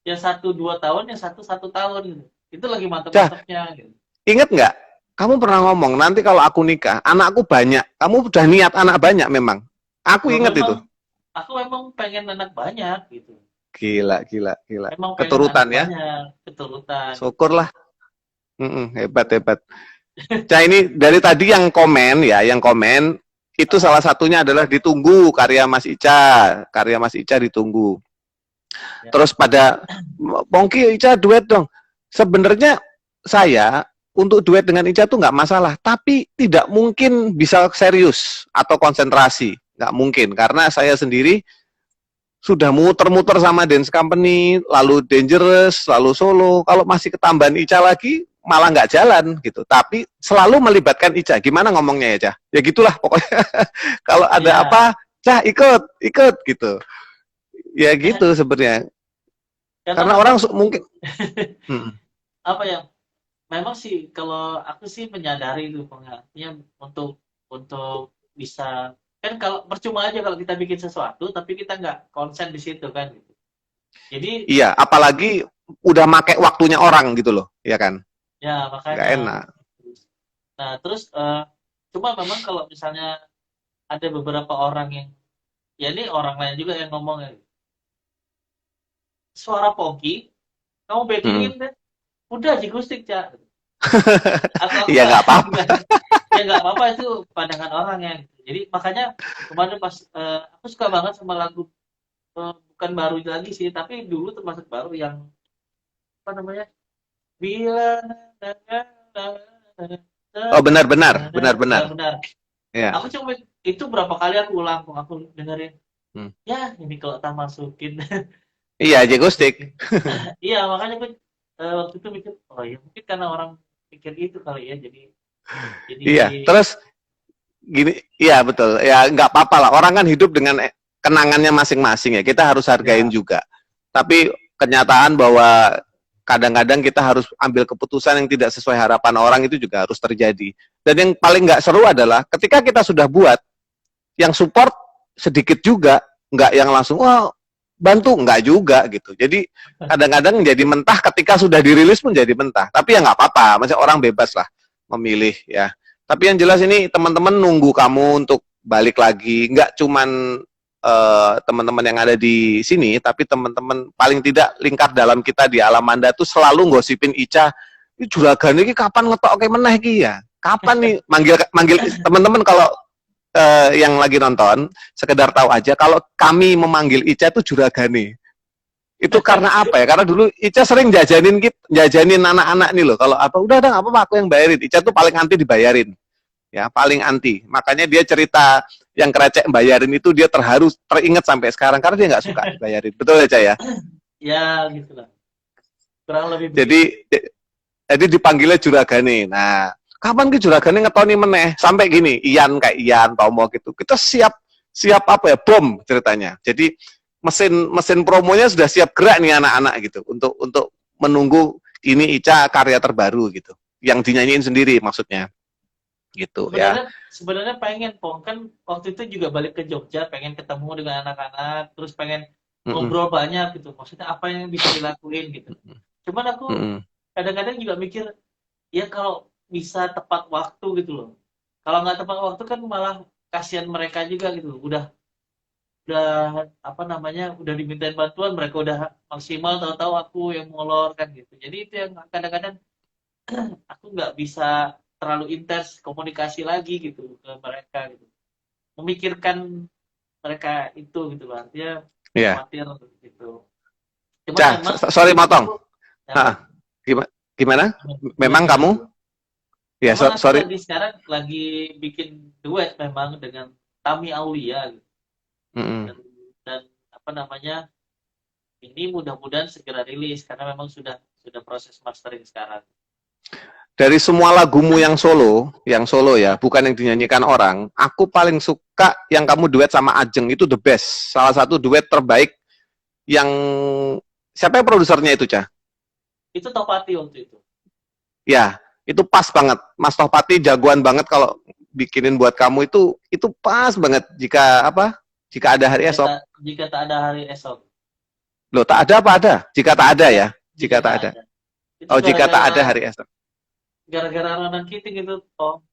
S2: yang 1 2 tahun, yang 1 1 tahun gitu. Itu lagi
S1: Cah,
S2: mantap-mantapnya gitu.
S1: inget nggak? Kamu pernah ngomong, nanti kalau aku nikah, anakku banyak. Kamu udah niat anak banyak memang. Aku
S2: Loh,
S1: inget
S2: memang
S1: itu.
S2: aku memang pengen anak banyak gitu.
S1: Gila, gila, gila.
S2: Memang pengen anak
S1: Keturutan ya.
S2: banyak, keturutan.
S1: Syukurlah. Hebat, hebat. Cah ini dari tadi yang komen ya, yang komen itu salah satunya adalah ditunggu karya Mas Ica. Karya Mas Ica ditunggu.
S2: Ya.
S1: Terus pada Pongki Ica duet dong. Sebenarnya saya untuk duet dengan Ica tuh nggak masalah, tapi tidak mungkin bisa serius atau konsentrasi, nggak mungkin karena saya sendiri sudah muter-muter sama dance company, lalu Dangerous, lalu solo. Kalau masih ketambahan Ica lagi, malah nggak jalan gitu. Tapi selalu melibatkan Ica. Gimana ngomongnya ya, Cah? Ya gitulah pokoknya. Kalau ada
S2: Ya,
S1: apa, Cah ikut gitu. Ya gitu sebenarnya.
S2: karena
S1: Karena orang
S2: memang
S1: mungkin hmm,
S2: apa ya? Memang sih kalau aku sih menyadari itu pengertian untuk bisa kan kalau percuma aja kalau kita bikin sesuatu tapi kita nggak konsen di situ kan gitu. Jadi
S1: iya, apalagi udah make waktunya orang gitu loh, ya kan?
S2: ya
S1: Nggak
S2: makanya
S1: enak.
S2: nah terus cuma memang kalau misalnya ada beberapa orang yang ya ini orang lain juga yang ngomong ya, suara Pogi kamu
S1: Hmm.
S2: backingin deh udah Jigustik Cak atau aku
S1: Iya
S2: nggak
S1: nggak apa-apa.
S2: ya nggak apa-apa itu pandangan orang ya gitu. Jadi makanya kemarin pas aku suka banget sama lagu bukan baru lagi sih tapi dulu termasuk baru yang apa namanya bila
S1: Oh benar-benar, benar-benar.
S2: benar-benar
S1: Ya.
S2: aku cuma itu berapa kali aku ulang aku dengerin
S1: Hmm.
S2: ya ini kalau tak masukin
S1: Iya,
S2: kalau tak
S1: Jegostik.
S2: masukin iya makanya gue waktu itu mikir oh ya mungkin karena orang pikir itu kali ya jadi
S1: Iya, terus gini, iya betul. Ya nggak apa-apa lah. Orang kan hidup dengan kenangannya masing-masing ya. Kita harus hargain
S2: ya
S1: juga. Tapi kenyataan bahwa kadang-kadang kita harus ambil keputusan yang tidak sesuai harapan orang itu juga harus terjadi. Dan yang paling nggak seru adalah ketika kita sudah buat, yang support sedikit juga, nggak yang langsung wah bantu, nggak juga gitu. Jadi kadang-kadang jadi mentah ketika sudah dirilis pun jadi mentah. Tapi ya nggak apa-apa, maksudnya orang bebas lah memilih ya. Tapi yang jelas ini teman-teman nunggu kamu untuk balik lagi, nggak cuman teman-teman yang ada di sini, tapi teman-teman paling tidak lingkar dalam kita di Alamanda tuh selalu gosipin Ica, ini juragan ini kapan ngetok kayak meneh iki ya? Kapan nih manggil manggil teman-teman kalau yang lagi nonton sekedar tahu aja kalau kami memanggil Ica itu juragane. Itu karena apa ya? Karena dulu Ica sering jajanin anak-anak nih loh. Kalau apa udah nggak apa-apa aku yang bayarin. Ica tuh paling anti dibayarin. Ya, paling anti. Makanya dia cerita yang kerecek bayarin itu dia terharu, teringat sampai sekarang karena dia nggak suka dibayarin. Betul ya, Ca ya?
S2: ya gitu lah kurang lebih
S1: Jadi
S2: begitu
S1: jadi dipanggilnya juragane. Nah, kapan ke juragane ngetoni meneh? Sampai gini, Ian kayak Ian, Tomo gitu. Kita siap siap apa ya? Bom ceritanya. Jadi mesin mesin promonya sudah siap gerak nih anak-anak gitu untuk menunggu ini Ica karya terbaru gitu. Yang dinyanyiin sendiri maksudnya. Gitu ya.
S2: sebenarnya sebenarnya pengen Pong kan waktu itu juga balik ke Jogja pengen ketemu dengan anak-anak terus pengen
S1: Mm -mm.
S2: ngobrol banyak gitu maksudnya apa yang bisa dilakuin gitu cuman aku
S1: Mm -mm.
S2: kadang-kadang juga mikir ya kalau bisa tepat waktu gitu loh kalau nggak tepat waktu kan malah kasihan mereka juga gitu loh. Udah apa namanya udah dimintain bantuan mereka udah maksimal tahu-tahu aku yang molor kan gitu jadi itu yang kadang-kadang aku nggak bisa terlalu intens komunikasi lagi gitu ke mereka gitu memikirkan mereka itu gitu loh artinya
S1: Iya.
S2: khawatir gitu cuman
S1: Cah,
S2: memang
S1: sorry
S2: aku
S1: motong.
S2: apa
S1: Ha, gimana? Gimana?
S2: gimana
S1: Memang
S2: gimana
S1: kamu?
S2: dulu
S1: Ya,
S2: memang aku
S1: sorry.
S2: lagi sekarang lagi bikin duet memang dengan Tami Aulia gitu.
S1: Mm -mm.
S2: Dan apa namanya ini mudah-mudahan segera rilis karena memang sudah proses mastering sekarang
S1: Dari semua lagumu yang solo ya, bukan yang dinyanyikan orang, aku paling suka yang kamu duet sama Ajeng itu the best. Salah satu duet terbaik yang siapa yang produsernya itu, Cah?
S2: itu Topati waktu itu
S1: Ya, itu pas banget. Mas Tohpati jagoan banget kalau bikinin buat kamu itu pas banget jika apa? Jika ada hari esok.
S2: jika tak ada hari esok
S1: Loh, tak ada apa ada? Jika tak ada ya.
S2: jika
S1: Jika tak
S2: tak
S1: ada.
S2: ada itu
S1: Oh, jika tak ada
S2: gara-gara
S1: hari esok.
S2: gara-gara Ronan Keating itu oh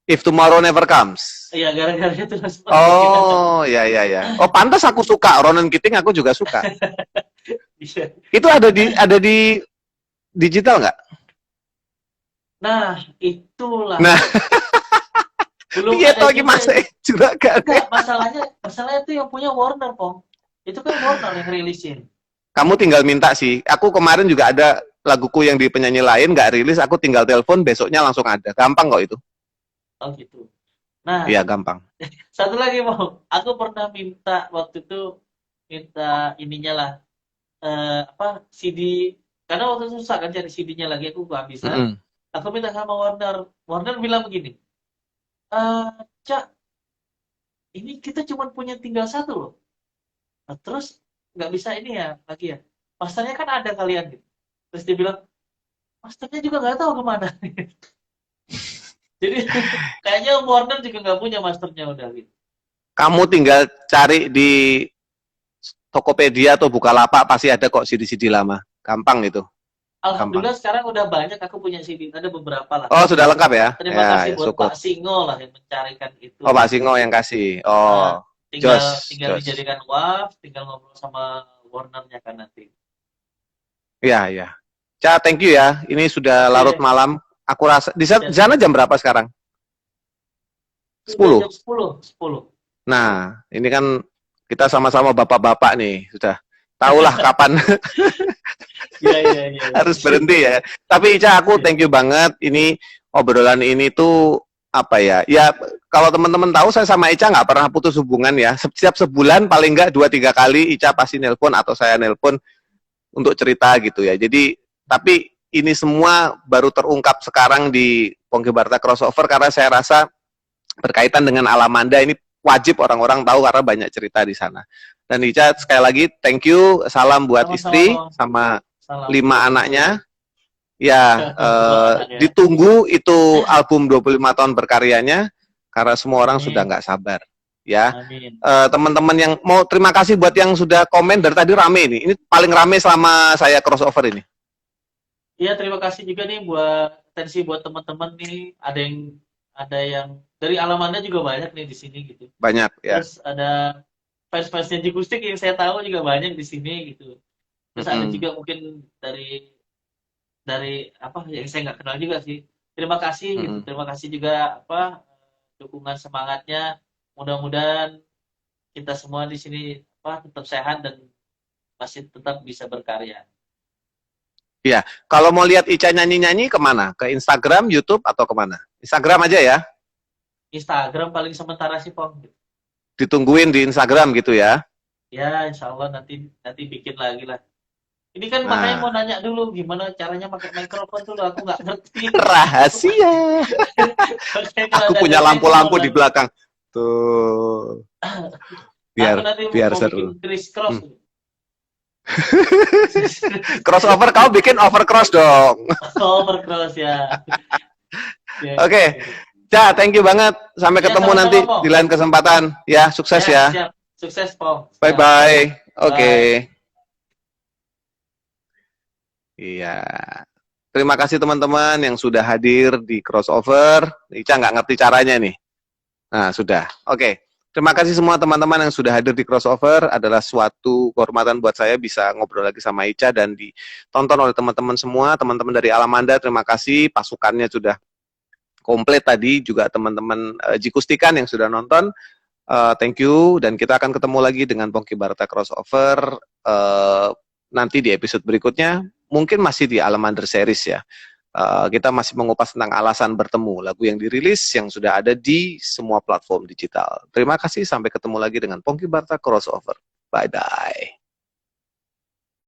S1: If tomorrow never comes.
S2: iya gara-gara itu sempat kepikiran
S1: Oh, ya ya ya. Oh, pantas aku suka Ronan Keating, aku juga suka.
S2: iya
S1: Itu ada di digital nggak?
S2: nah itulah
S1: Nah,
S2: belum
S1: Piye
S2: ada
S1: to iki
S2: juga
S1: Mas
S2: itu.
S1: juragan?
S2: Enggak, masalahnya itu yang punya Warner, Pong. Itu kan Warner yang rilisin.
S1: Kamu tinggal minta sih. Aku kemarin juga ada laguku yang di penyanyi lain nggak rilis, aku tinggal telepon besoknya langsung ada. Gampang kok itu.
S2: Oh gitu. Nah,
S1: Iya, gampang.
S2: satu lagi, Pong. Aku pernah minta waktu itu, minta ininya lah, apa, CD. Karena waktu itu susah kan cari CD-nya lagi, aku kehabisan.
S1: Mm-mm.
S2: Aku minta sama Warner. Warner bilang begini, eh Cak, ini kita cuma punya tinggal satu loh. Nah, terus nggak bisa ini ya lagi ya. Masternya kan ada kalian gitu. Terus dia bilang, masternya juga nggak tahu kemana. Jadi kayaknya Warner juga nggak punya masternya udah gitu.
S1: Kamu tinggal cari di Tokopedia atau Bukalapak pasti ada kok CD-CD lama. Gampang itu, gampang.
S2: Alhamdulillah sekarang udah banyak aku punya CD. Ada beberapa lah.
S1: Oh, sudah lengkap ya?
S2: Terima
S1: Ya,
S2: kasih
S1: ya
S2: buat
S1: syukur.
S2: Pak Singo lah yang mencarikan itu
S1: Oh, Pak
S2: gitu.
S1: Singo yang kasih.
S2: Nah,
S1: Oh,
S2: tinggal
S1: jos,
S2: tinggal
S1: jos.
S2: dijadikan WAV, tinggal ngobrol sama Warnernya kan nanti.
S1: Iya, iya. Ca, thank you ya. Ini sudah larut
S2: Oke,
S1: malam. Aku rasa di
S2: siap
S1: sana
S2: siap.
S1: jam berapa sekarang?
S2: Sudah
S1: 10.
S2: jam 10.
S1: Nah, ini kan kita sama-sama bapak-bapak nih, sudah tahulah kapan
S2: Iya iya iya.
S1: harus berhenti ya. Tapi Ica, aku thank you banget. Ini obrolan ini tuh apa ya? Ya kalau teman-teman tahu saya sama Ica nggak pernah putus hubungan ya. Setiap sebulan paling nggak 2-3 kali Ica pasti nelpon atau saya nelpon untuk cerita gitu ya. Jadi tapi ini semua baru terungkap sekarang di Pongki Barta Crossover karena saya rasa berkaitan dengan Alamanda ini wajib orang-orang tahu karena banyak cerita di sana. Dan Ica sekali lagi thank you, salam buat
S2: Sama-sama,
S1: istri
S2: Bang.
S1: sama
S2: Salam
S1: 5 anaknya. Ya,
S2: dua anak ya.
S1: ditunggu itu album 25 tahun berkaryanya karena semua orang sudah
S2: Amin.
S1: nggak sabar. Ya,
S2: Amin.
S1: teman-teman yang mau terima kasih buat yang sudah komen dari tadi rame ini. Ini paling rame selama saya crossover ini.
S2: Iya, terima kasih juga nih buat atensi buat teman-teman nih. Ada yang dari Alamanda juga banyak nih di sini gitu.
S1: Banyak ya.
S2: Terus ada fans-fansnya Jikustik yang saya tahu juga banyak di sini gitu. Terus ada
S1: Mm-mm.
S2: juga mungkin dari apa yang saya nggak kenal juga sih. Terima kasih gitu.
S1: Mm-mm.
S2: Terima kasih juga apa dukungan semangatnya. Mudah-mudahan kita semua di sini apa tetap sehat dan masih tetap bisa berkarya.
S1: Ya, kalau mau lihat Ica nyanyi-nyanyi kemana? Ke Instagram, YouTube, atau kemana? Instagram aja ya.
S2: Instagram paling sementara sih, Pong.
S1: Ditungguin di Instagram gitu ya.
S2: Ya, insya Allah nanti nanti bikin lagi lah. Ini kan makanya mau
S1: Nah,
S2: nanya dulu gimana caranya pakai mikrofon dulu. Aku nggak ngerti.
S1: rahasia.
S2: Makanya kalau
S1: Aku
S2: ada
S1: punya
S2: ini mau
S1: lampu-lampu di
S2: nanya.
S1: belakang. Tuh,
S2: Aku
S1: biar
S2: nanti
S1: biar
S2: mau
S1: seru.
S2: bikin criss cross.
S1: Hmm. Crossover kamu bikin overcross dong.
S2: Overcross ya. Ya,
S1: Oke, okay. Ca, thank you banget. Sampai
S2: ya
S1: ketemu nanti
S2: sama-sama, Pong.
S1: di lain kesempatan. Ya, sukses
S2: Ya,
S1: ya.
S2: siap. Sukses, Pong.
S1: Bye
S2: Siap.
S1: bye. Oke. Okay.
S2: Bye.
S1: Iya. Terima kasih teman-teman yang sudah hadir di crossover. Ica nggak ngerti caranya nih. Nah, sudah. Oke. Okay. Terima kasih semua teman-teman yang sudah hadir di crossover. Adalah suatu kehormatan buat saya bisa ngobrol lagi sama Ica dan ditonton oleh teman-teman semua. Teman-teman dari Alamanda, terima kasih. Pasukannya sudah komplit tadi. Juga teman-teman Jikustikan yang sudah nonton. Thank you. Dan kita akan ketemu lagi dengan Pongki Barta crossover nanti di episode berikutnya. Mungkin masih di Alamander series ya. Kita masih mengupas tentang alasan bertemu, lagu yang dirilis yang sudah ada di semua platform digital. Terima kasih, sampai ketemu lagi dengan Pongki Barta Crossover. Bye-bye.